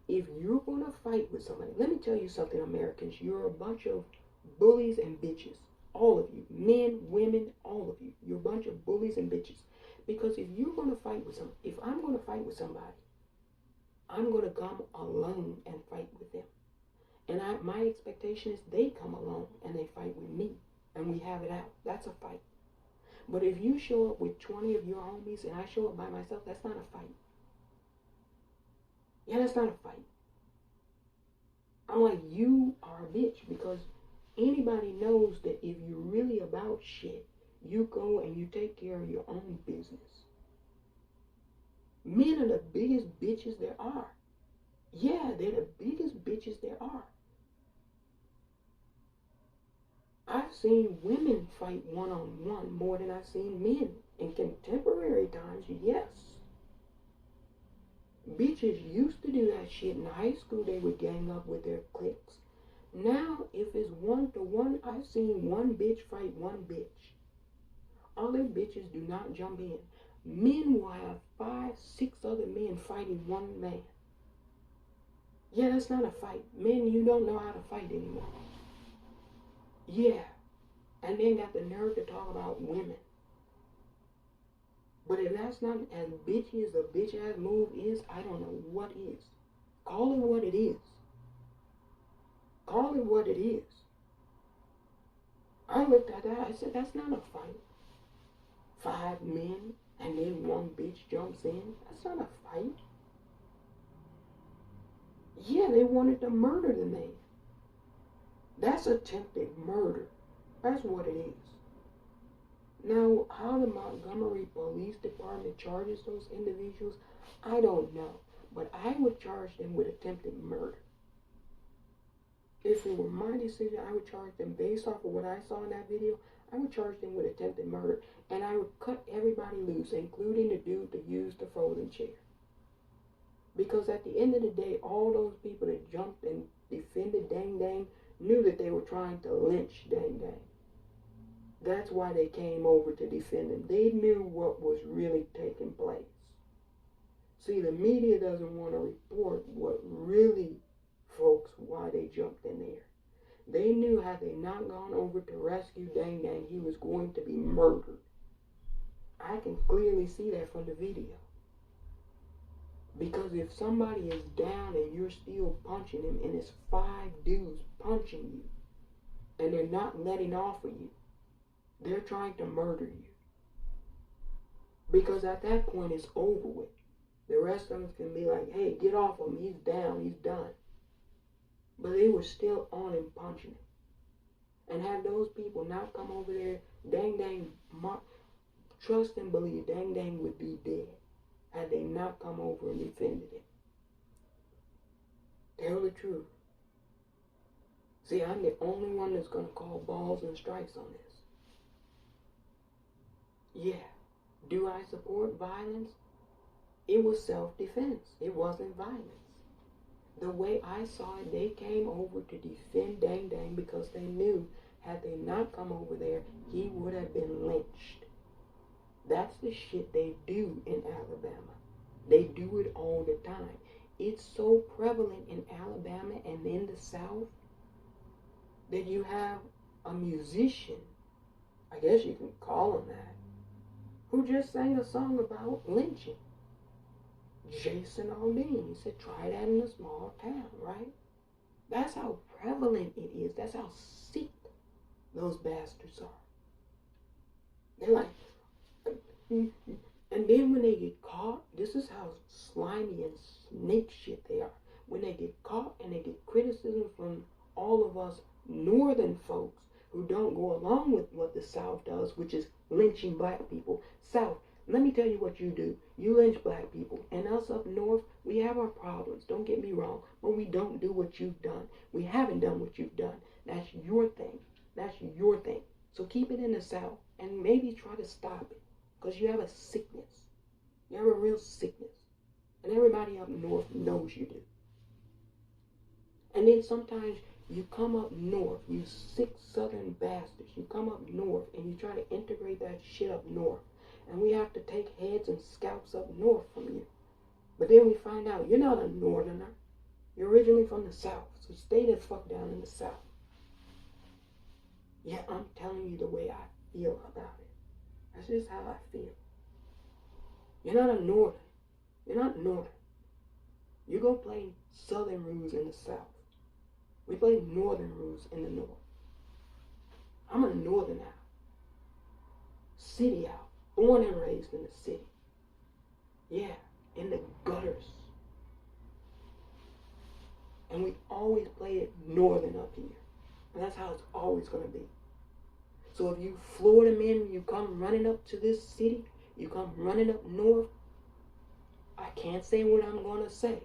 If you're going to fight with somebody, let me tell you something, Americans. You're a bunch of bullies and bitches. All of you. Men, women, all of you. You're a bunch of bullies and bitches. Because if you're going to fight with somebody, if I'm going to fight with somebody, I'm going to come alone and fight with them. And my expectation is they come alone and they fight with me. And we have it out. That's a fight. But if you show up with 20 of your homies and I show up by myself, that's not a fight. Yeah, that's not a fight. I'm like, you are a bitch, because anybody knows that if you're really about shit, you go and you take care of your own business. Men are the biggest bitches there are. Yeah, they're the biggest bitches there are. I've seen women fight one-on-one more than I've seen men. In contemporary times, yes. Bitches used to do that shit in high school. They would gang up with their cliques. Now, if it's 1-to-1, I've seen one bitch fight one bitch. Other bitches do not jump in. Men will have 5, 6 other men fighting one man. Yeah, that's not a fight. Men, you don't know how to fight anymore. Yeah. And then got the nerve to talk about women. But if that's not as bitchy as a bitch-ass move is, I don't know what is. Call it what it is. Call it what it is. I looked at that, I said, that's not a fight. 5 men, and then one bitch jumps in. That's not a fight. Yeah, they wanted to murder the man. That's attempted murder. That's what it is. Now, how the Montgomery Police Department charges those individuals, I don't know. But I would charge them with attempted murder. If it were my decision, I would charge them based off of what I saw in that video. I would charge them with attempted murder. And I would cut everybody loose, including the dude that used the folding chair. Because at the end of the day, all those people that jumped and defended Dang Dang knew that they were trying to lynch Dang Dang. That's why they came over to defend him. They knew what was really taking place. See, the media doesn't want to report what really, folks, why they jumped in there. They knew had they not gone over to rescue Dang Dang, he was going to be murdered. I can clearly see that from the video. Because if somebody is down and you're still punching him, and it's 5 dudes punching you, and they're not letting off of you, they're trying to murder you. Because at that point, it's over with. The rest of them can be like, hey, get off him. He's down. He's done. But they were still on him punching him. And had those people not come over there, Dang Dang, trust and believe, Dang Dang would be dead had they not come over and defended him. Tell the truth. See, I'm the only one that's going to call balls and strikes on this. Yeah. Do I support violence? It was self-defense. It wasn't violence. The way I saw it, they came over to defend Dang Dang because they knew had they not come over there, he would have been lynched. That's the shit they do in Alabama. They do it all the time. It's so prevalent in Alabama and in the South that you have a musician, I guess you can call him that, who just sang a song about lynching. Jason Aldean. He said, try that in a small town, right? That's how prevalent it is. That's how sick those bastards are. They're like, and then when they get caught, this is how slimy and snake shit they are. When they get caught and they get criticism from all of us northern folks who don't go along with what the South does, which is lynching black people. South, let me tell you what you do. You lynch black people. And us up north, we have our problems. Don't get me wrong. But we don't do what you've done. We haven't done what you've done. That's your thing. That's your thing. So keep it in the South. And maybe try to stop it. Because you have a sickness. You have a real sickness. And everybody up north knows you do. And then sometimes you come up north, you sick southern bastards. You come up north and you try to integrate that shit up north. And we have to take heads and scalps up north from you. But then we find out you're not a northerner. You're originally from the South. So stay the fuck down in the South. Yeah, I'm telling you the way I feel about it. That's just how I feel. You're not a northern. You're not northern. You go play southern rules in the South. We play northern rules in the north. I'm a northern owl. City owl. Born and raised in the city. Yeah, in the gutters. And we always play it northern up here. And that's how it's always going to be. So if you Florida men, you come running up to this city, you come running up north, I can't say what I'm going to say.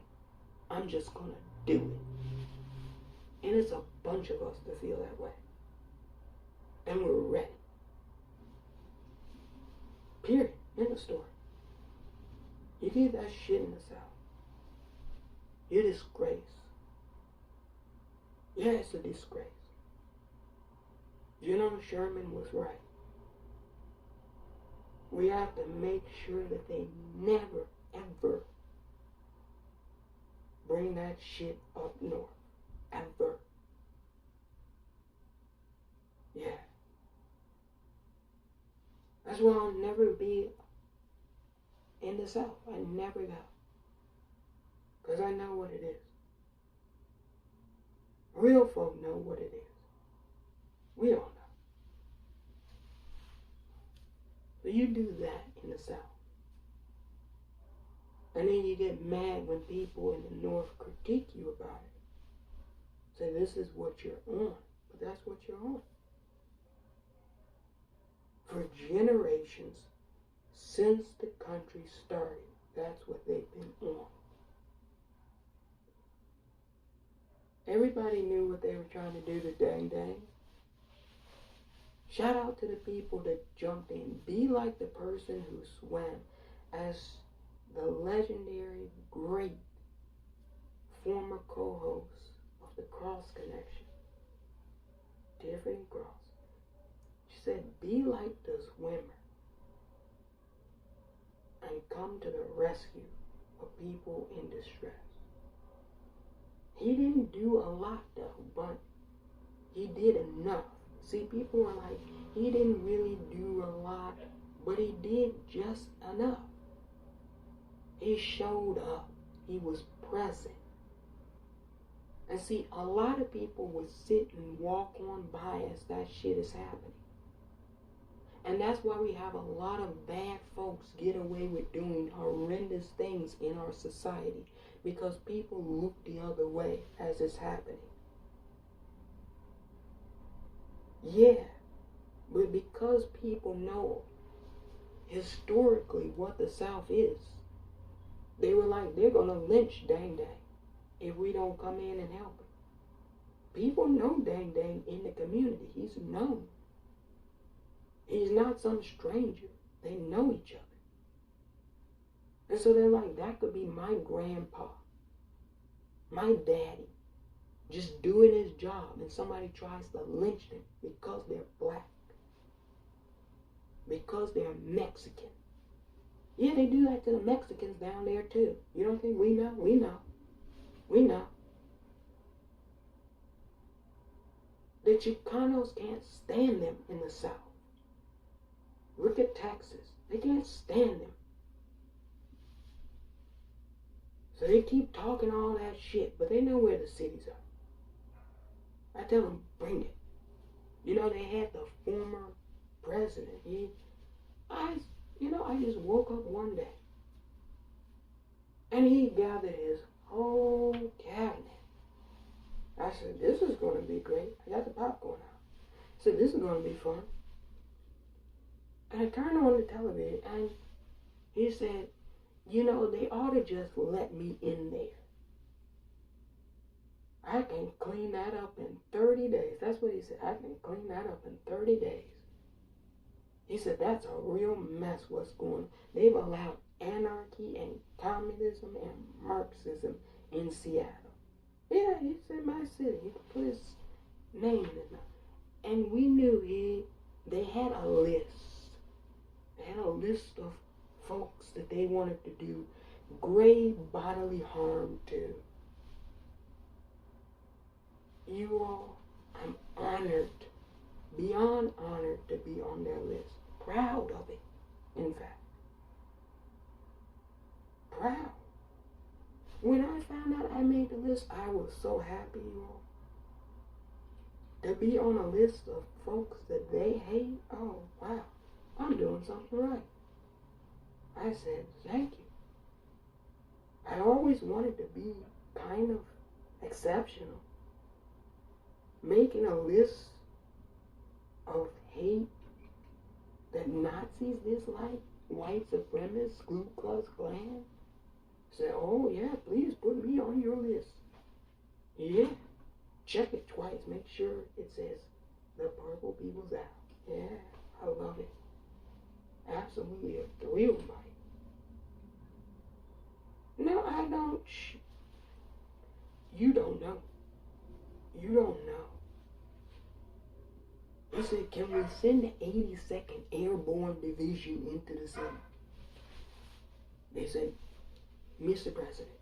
I'm just going to do it. And it's a bunch of us that feel that way. And we're ready. Period. End of story. You did that shit in the South. You're a disgrace. Yeah, it's a disgrace. General Sherman was right. We have to make sure that they never, ever bring that shit up north. Ever. Yeah. That's why I'll never be in the South. I never go. Because I know what it is. Real folk know what it is. We don't know. So you do that in the South. And then you get mad when people in the North critique you about it. Say this is what you're on. But that's what you're on. For generations, since the country started, that's what they've been on. Everybody knew what they were trying to do to Dang Dang. Shout out to the people that jumped in. Be like the person who swam as the legendary, great former co-host of the Cross Connection, Tiffany Cross. She said, be like the swimmer and come to the rescue of people in distress. He didn't do a lot though, but he did enough. See, people are like, he didn't really do a lot, but he did just enough. He showed up. He was present. And see, a lot of people would sit and walk on by as that shit is happening. And that's why we have a lot of bad folks get away with doing horrendous things in our society. Because people look the other way as it's happening. Yeah, but because people know historically what the South is, they were like, they're going to lynch Dang Dang if we don't come in and help him. People know Dang Dang in the community. He's known. He's not some stranger. They know each other. And so they're like, that could be my grandpa, my daddy, just doing his job, and somebody tries to lynch them because they're black, because they're Mexican. Yeah, they do that to the Mexicans down there too. You don't think we know? We know. We know. The Chicanos can't stand them in the South. Look at Texas. They can't stand them. So they keep talking all that shit, but they know where the cities are. I tell them, bring it. You know, they had the former president. I just woke up one day and he gathered his whole cabinet. I said, this is going to be great. I got the popcorn out. I said, this is going to be fun. And I turned on the television and he said, you know, they ought to just let me in there. I can clean that up in 30 days. That's what he said. I can clean that up in 30 days. He said, that's a real mess what's going on. They've allowed anarchy and communism and Marxism in Seattle. Yeah, he said my city. He put his name in it. And we knew they had a list. They had a list of folks that they wanted to do grave bodily harm to. You all, I'm honored, beyond honored to be on their list. Proud of it, in fact. Proud. When I found out I made the list, I was so happy, you all. To be on a list of folks that they hate, oh, wow, I'm doing something right. I said, thank you. I always wanted to be kind of exceptional. Making a list of hate that Nazis dislike, white supremacists, Ku Klux Klan, say, oh yeah, please put me on your list. Yeah, check it twice, make sure it says the purple people's out. Yeah, I love it. Absolutely a thrill bite. No, I don't. You don't know. You don't know. He said, can we send the 82nd Airborne Division into the city? They said, Mr. President,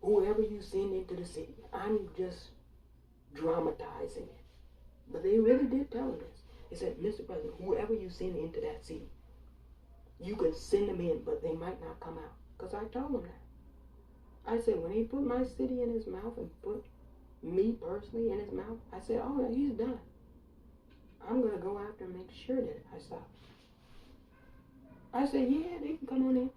whoever you send into the city, I'm just dramatizing it. But they really did tell him this. They said, Mr. President, whoever you send into that city, you could send them in, but they might not come out. Because I told him that. I said, when he put my city in his mouth and put me personally in his mouth, I said, oh, he's done. I'm going to go after and make sure that I stop. I said, yeah, they can come on in.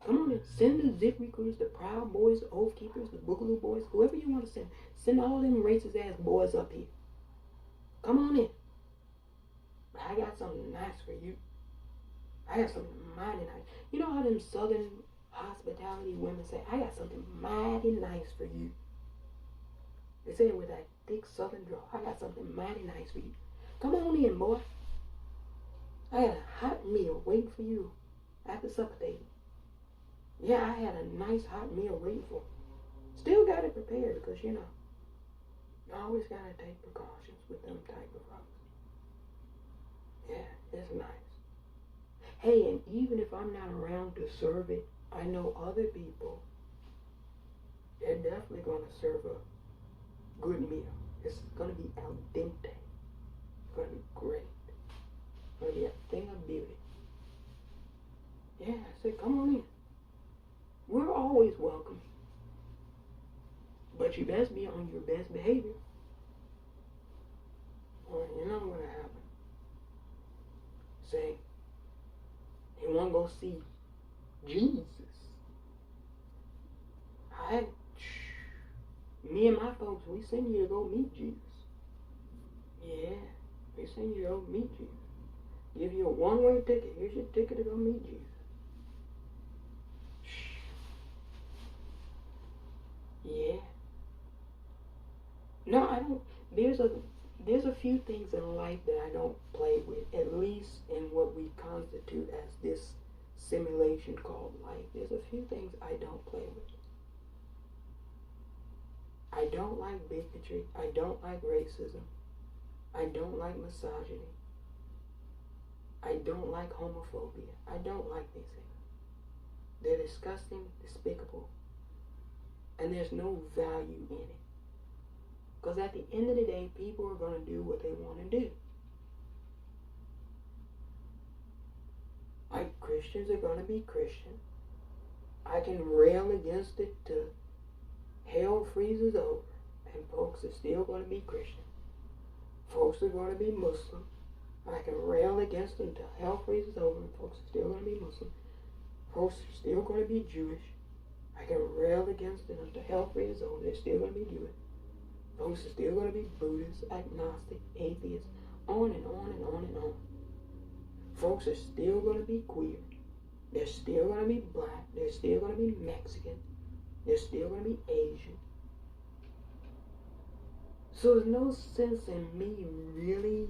Come on in. Send the Zip Recruiters, the Proud Boys, the Oath Keepers, the Boogaloo Boys, whoever you want to send. Send all them racist ass boys up here. Come on in. But I got something nice for you. I got something mighty nice. You know how them southern hospitality women say, I got something mighty nice for you. They say it with that thick southern drawl. I got something mighty nice for you. Come on in, boy. I got a hot meal waiting for you at the supper table. Yeah, I had a nice hot meal waiting for you. Still got it prepared because, you always got to take precautions with them type of folks. Yeah, it's nice. Hey, and even if I'm not around to serve it, I know other people, they're definitely going to serve a good meal. It's going to be al dente. It's going to be great. It's going to be a thing of beauty. Yeah, I said, come on in. We're always welcome. But you best be on your best behavior. Or you know what'll happen. Say, they want to go see Jesus. Me and my folks, we send you to go meet Jesus. Yeah, we send you to go meet Jesus. Give you a one-way ticket. Here's your ticket to go meet Jesus. Yeah. No, I don't. There's a few things in life that I don't play with, at least in what we constitute as this simulation called life. There's a few things I don't play with. I don't like bigotry. I don't like racism. I don't like misogyny. I don't like homophobia. I don't like these things. They're disgusting, despicable, and there's no value in it. Because at the end of the day, people are going to do what they want to do. Like Christians are going to be Christian. I can rail against it till hell freezes over, and folks are still going to be Christian. Folks are going to be Muslim. I can rail against them till hell freezes over, and folks are still going to be Muslim. Folks are still going to be Jewish. I can rail against them until hell freezes over. They're still going to be Jewish. Folks are still going to be Buddhists, agnostic, atheists, on and on and on and on. Folks are still going to be queer. They're still going to be black. They're still going to be Mexican. They're still going to be Asian. So there's no sense in me really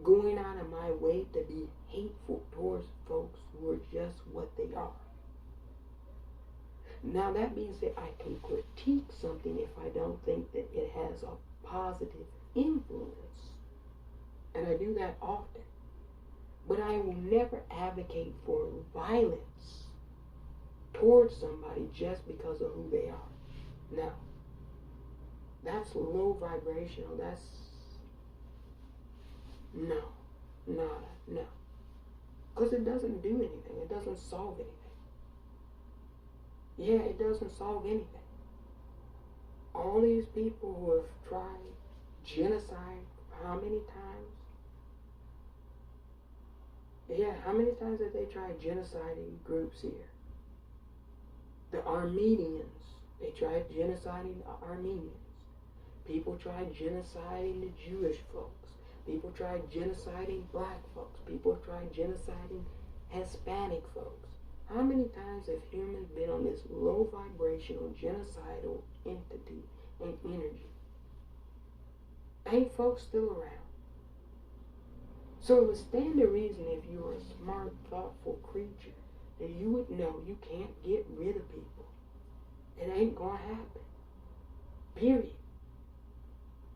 going out of my way to be hateful towards folks who are just what they are. Now that being said, I can critique something if I don't think that it has a positive influence. And I do that often. But I will never advocate for violence towards somebody just because of who they are. Now, that's low vibrational. That's no. Because it doesn't do anything. It doesn't solve anything. Yeah, it doesn't solve anything. All these people who have tried genocide, how many times? Yeah, how many times have they tried genociding groups here? The Armenians, they tried genociding the Armenians. People tried genociding the Jewish folks. People tried genociding black folks. People tried genociding Hispanic folks. How many times have humans been on this low vibrational genocidal entity and energy? Ain't folks still around? So it would stand to reason, if you were a smart, thoughtful creature, that you would know you can't get rid of people. It ain't gonna happen. Period.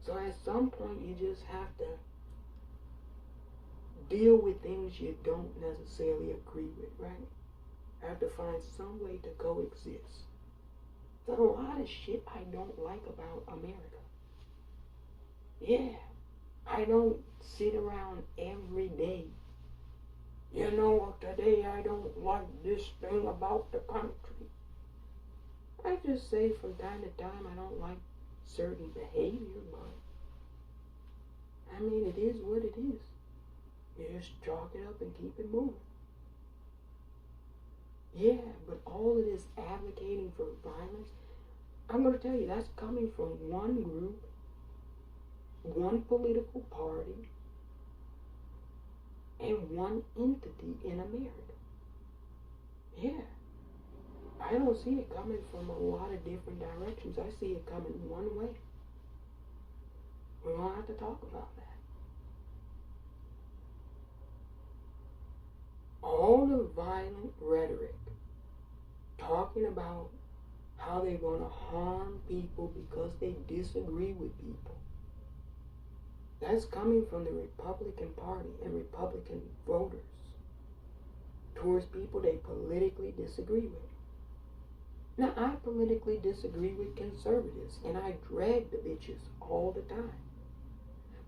So at some point you just have to deal with things you don't necessarily agree with, right? I have to find some way to coexist. There's a lot of shit I don't like about America. Yeah. I don't sit around every day. You know, today I don't like this thing about the country. I just say from time to time I don't like certain behavior, but I mean, it is what it is. You just chalk it up and keep it moving. Yeah, but all of this advocating for violence, I'm going to tell you, that's coming from one group, one political party, and one entity in America. Yeah. I don't see it coming from a lot of different directions. I see it coming one way. We're going to have to talk about that. All the violent rhetoric talking about how they're going to harm people because they disagree with people, that's coming from the Republican Party and Republican voters towards people they politically disagree with. Now, I politically disagree with conservatives, and I drag the bitches all the time.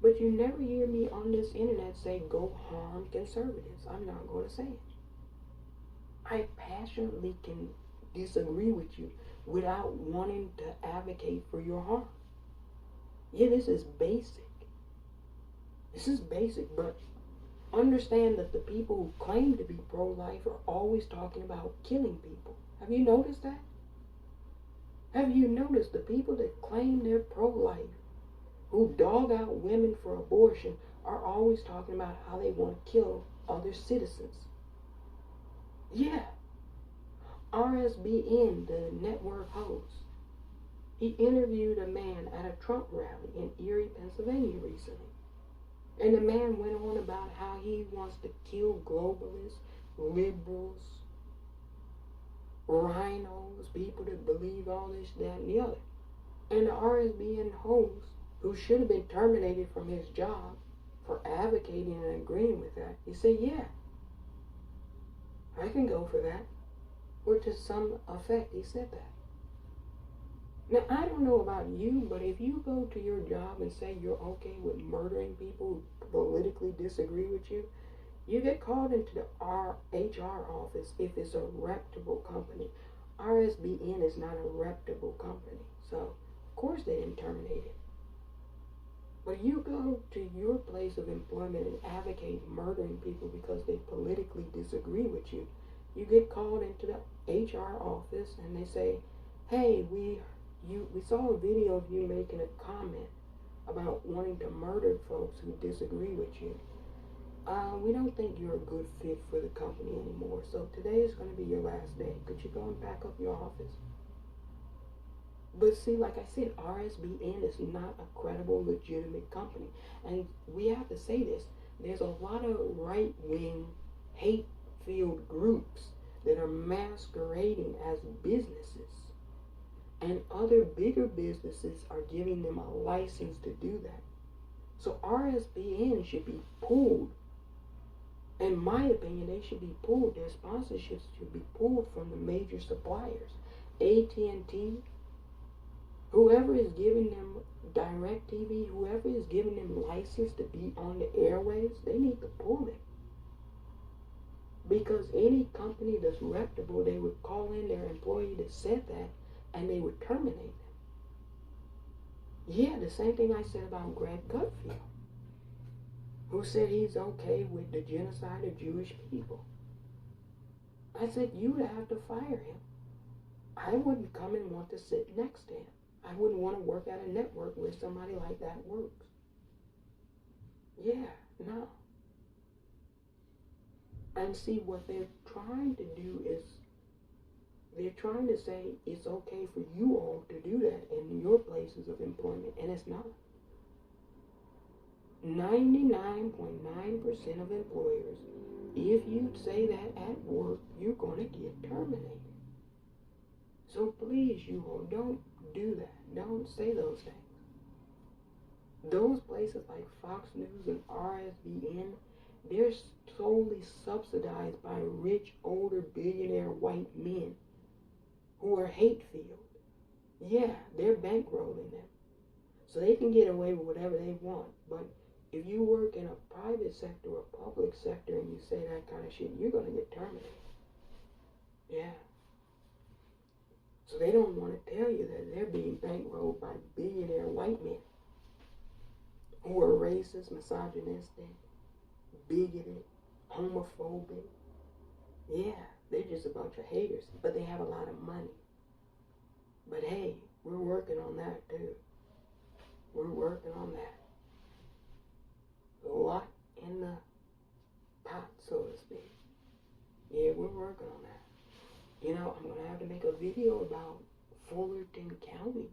But you never hear me on this internet say, go harm conservatives. I'm not going to say it. I passionately can disagree with you without wanting to advocate for your harm. Yeah, this is basic. This is basic, but understand that the people who claim to be pro-life are always talking about killing people. Have you noticed that? Have you noticed the people that claim they're pro-life, who dog out women for abortion, are always talking about how they want to kill other citizens? Yeah. RSBN, the network host, he interviewed a man at a Trump rally in Erie, Pennsylvania recently. And the man went on about how he wants to kill globalists, liberals, rhinos, people that believe all this, that, and the other. And the RSBN host, who should have been terminated from his job for advocating and agreeing with that, he said, yeah, I can go for that. Or to some effect, he said that. Now, I don't know about you, but if you go to your job and say you're okay with murdering people who politically disagree with you, You get called into the HR office if it's a reputable company. RSBN is not a reputable company, so of course they didn't terminate it. But you go to your place of employment and advocate murdering people because they politically disagree with you. You get called into the HR office and they say, hey, we saw a video of you making a comment about wanting to murder folks who disagree with you. We don't think you're a good fit for the company anymore, so today is going to be your last day. Could you go and pack up your office? But see, like I said, RSBN is not a credible, legitimate company. And we have to say this. There's a lot of right-wing, hate-filled groups that are masquerading as businesses. And other bigger businesses are giving them a license to do that. So RSBN should be pulled. In my opinion, they should be pulled. Their sponsorships should be pulled from the major suppliers. AT&T, whoever is giving them DirecTV, whoever is giving them license to be on the airwaves, they need to pull it. Because any company that's reputable, they would call in their employee that said that, and they would terminate them. Yeah, the same thing I said about Greg Gutfeld, who said he's okay with the genocide of Jewish people. I said, you would have to fire him. I wouldn't come and want to sit next to him. I wouldn't want to work at a network where somebody like that works. Yeah, no. And see, what they're trying to do is, they're trying to say it's okay for you all to do that in your places of employment, and it's not. 99.9% of employers, if you say that at work, you're going to get terminated. So please, you all, don't do that. Don't say those things. Those places like Fox News and RSBN, they're solely subsidized by rich, older, billionaire white men who are hate-filled. Yeah, they're bankrolling them. So they can get away with whatever they want. But if you work in a private sector or public sector and you say that kind of shit, you're going to get terminated. Yeah. So they don't want to tell you that they're being bankrolled by billionaire white men who are racist, misogynistic, bigoted, homophobic. Yeah, they're just a bunch of haters, but they have a lot of money. But hey, we're working on that too. We're working on that. A lot in the pot, so to speak. Yeah, we're working on that. You know, I'm going to have to make a video about Fullerton County.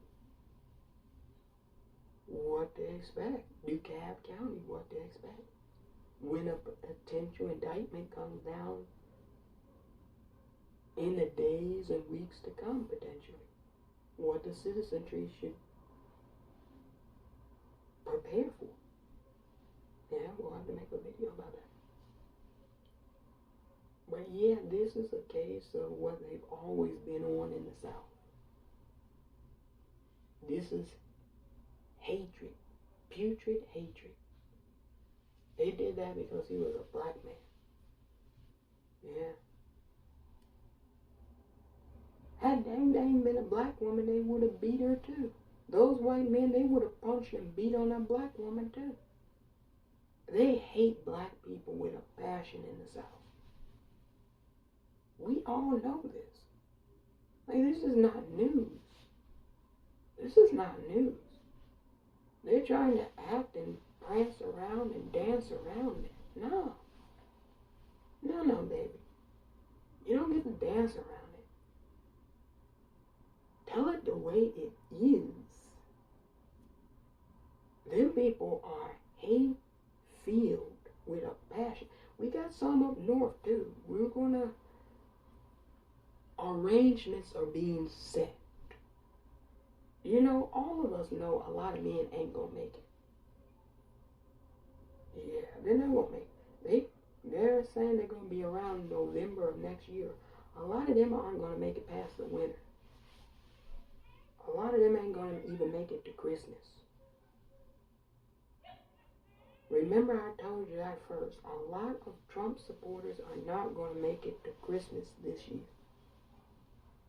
What to expect. DeKalb County, what to expect. When a potential indictment comes down in the days and weeks to come, potentially. What the citizenry should prepare for. Yeah, we'll have to make a video about that. But yeah, this is a case of what they've always been on in the South. This is hatred. Putrid hatred. They did that because he was a black man. Yeah. Had Dang Dang been a black woman, they would have beat her too. Those white men, they would have punched and beat on that black woman too. They hate black people with a passion in the South. We all know this. Like, this is not news. This is not news. They're trying to act and prance around and dance around it. No. No, baby. You don't get to dance around it. Tell it the way it is. Them people are hate-filled with a passion. We got some up north, too. We're gonna... Arrangements are being set. You know, all of us know a lot of men ain't gonna make it. Yeah, they're not gonna make it. They're saying they're gonna be around November of next year. A lot of them aren't gonna make it past the winter. A lot of them ain't gonna even make it to Christmas. Remember I told you that first. A lot of Trump supporters are not going to make it to Christmas this year.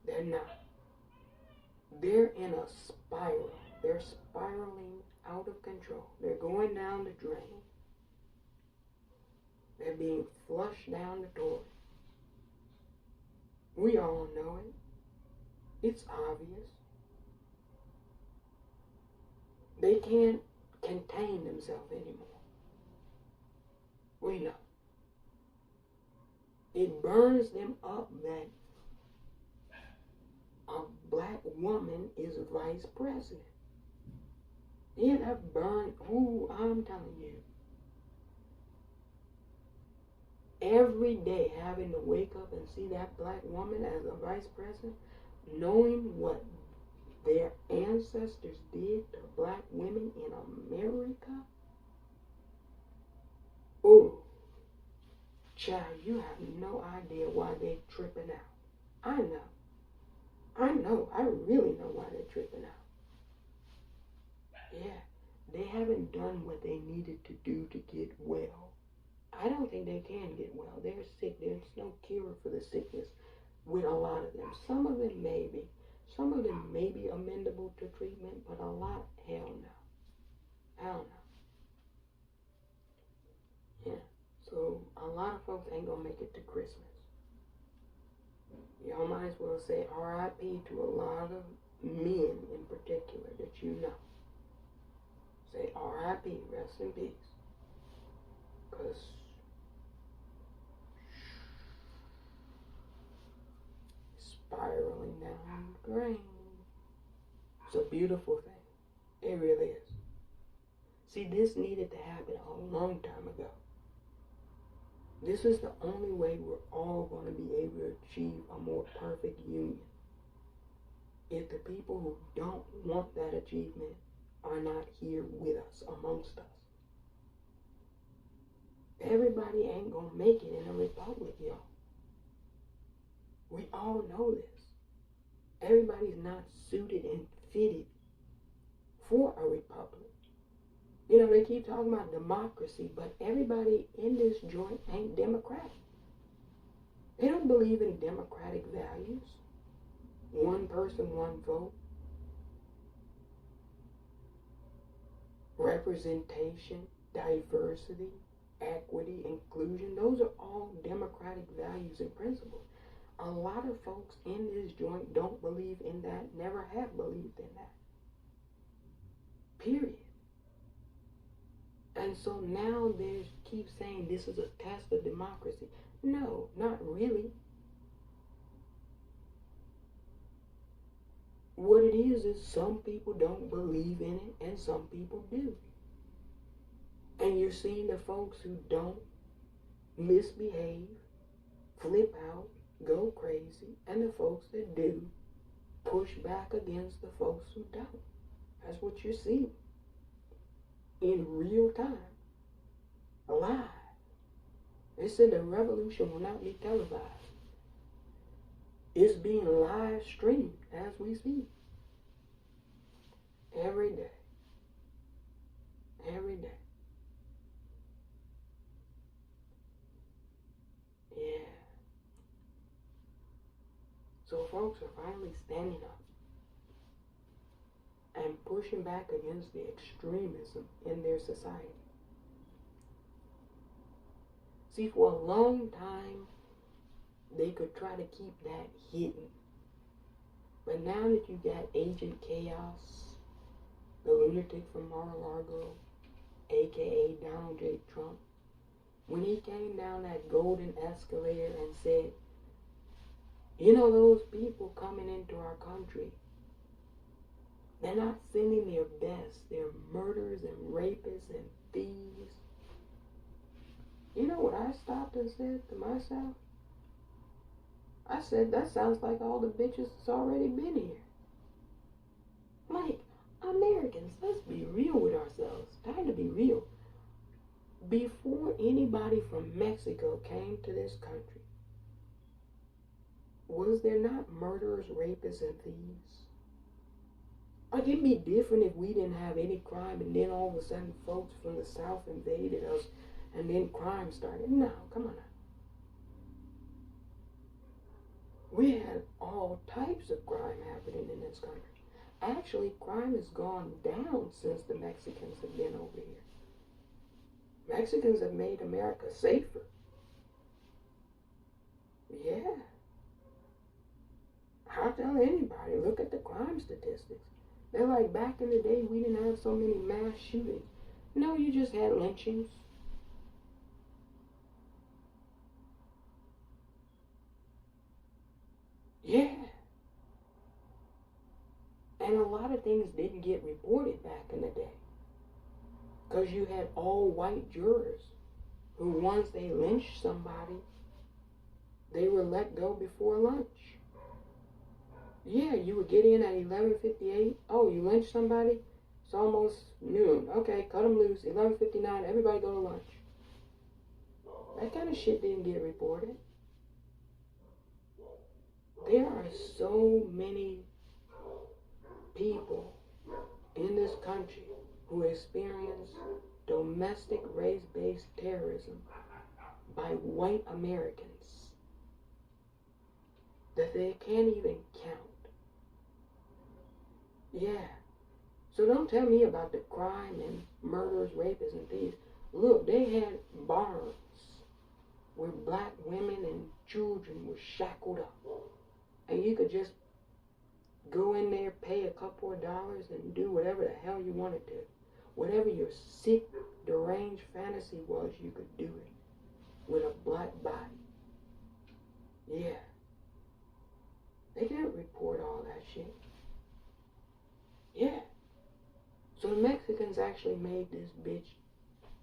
They're not. They're in a spiral. They're spiraling out of control. They're going down the drain. They're being flushed down the toilet. We all know it. It's obvious. They can't contain themselves anymore. We know. It burns them up that a black woman is vice president. Yeah, that burn. Ooh, I'm telling you. Every day having to wake up and see that black woman as a vice president, knowing what their ancestors did to black women in America. Ooh, child, you have no idea why they're tripping out. I know, I really know why they're tripping out. Yeah, they haven't done what they needed to do to get well. I don't think they can get well. They're sick. There's no cure for the sickness with a lot of them. Some of them maybe. Some of them may be amendable to treatment, but a lot, hell no. Hell no. Yeah. So a lot of folks ain't gonna make it to Christmas. Y'all might as well say R.I.P. to a lot of men in particular that you know. Say R.I.P. Rest in peace. Because spiraling down the drain. It's a beautiful thing. It really is. See, this needed to happen a long time ago. This is the only way we're all going to be able to achieve a more perfect union. If the people who don't want that achievement are not here with us, amongst us. Everybody ain't going to make it in a republic, y'all. We all know this. Everybody's not suited and fitted for a republic. You know, they keep talking about democracy, but everybody in this joint ain't democratic. They don't believe in democratic values. One person, one vote. Representation, diversity, equity, inclusion. Those are all democratic values and principles. A lot of folks in this joint don't believe in that, never have believed in that. Period. And so now they keep saying this is a test of democracy. No, not really. What it is some people don't believe in it and some people do. And you're seeing the folks who don't misbehave, flip out, go crazy, and the folks that do push back against the folks who don't. That's what you're seeing in real time, live. They said the revolution will not be televised. It's being live streamed as we speak. Every day. Every day. Yeah. So folks are finally standing up and pushing back against the extremism in their society. See, for a long time, they could try to keep that hidden. But now that you got Agent Chaos, the lunatic from Mar-a-Lago, a.k.a. Donald J. Trump, when he came down that golden escalator and said, you know, those people coming into our country, they're not sending their best. They're murderers and rapists and thieves. You know what I stopped and said to myself? I said, that sounds like all the bitches that's already been here. Like, Americans, let's be real with ourselves. Time to be real. Before anybody from Mexico came to this country, was there not murderers, rapists, and thieves? Like, it'd be different if we didn't have any crime and then all of a sudden folks from the South invaded us and then crime started. No, come on now. We had all types of crime happening in this country. Actually, crime has gone down since the Mexicans have been over here. Mexicans have made America safer. Yeah. I'll tell anybody, look at the crime statistics. They're like, back in the day, we didn't have so many mass shootings. No, you just had lynchings. Yeah. And a lot of things didn't get reported back in the day. Because you had all white jurors who, once they lynched somebody, they were let go before lunch. Yeah, you would get in at 11:58. Oh, you lynched somebody? It's almost noon. Okay, cut them loose. 11:59, everybody go to lunch. That kind of shit didn't get reported. There are so many people in this country who experience domestic race-based terrorism by white Americans that they can't even count. Yeah. So don't tell me about the crime and murders, rapists, and thieves. Look, they had barns where black women and children were shackled up. And you could just go in there, pay a couple of dollars, and do whatever the hell you wanted to. Whatever your sick, deranged fantasy was, you could do it with a black body. Yeah. They didn't report all that shit. Yeah. So the Mexicans actually made this bitch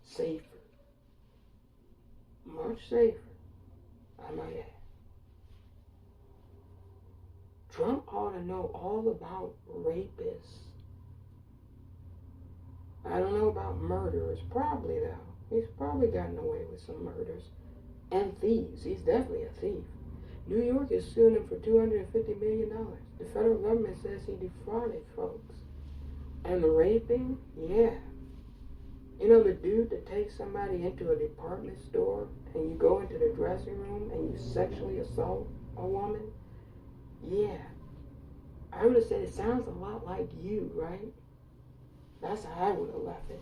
safer. Much safer, I might add. Trump ought to know all about rapists. I don't know about murderers, probably though. He's probably gotten away with some murders. And thieves. He's definitely a thief. New York is suing him for $250 million. The federal government says he defrauded folks. And raping? Yeah. You know the dude that takes somebody into a department store and you go into the dressing room and you sexually assault a woman? Yeah. I would have said it sounds a lot like you, right? That's how I would have left it.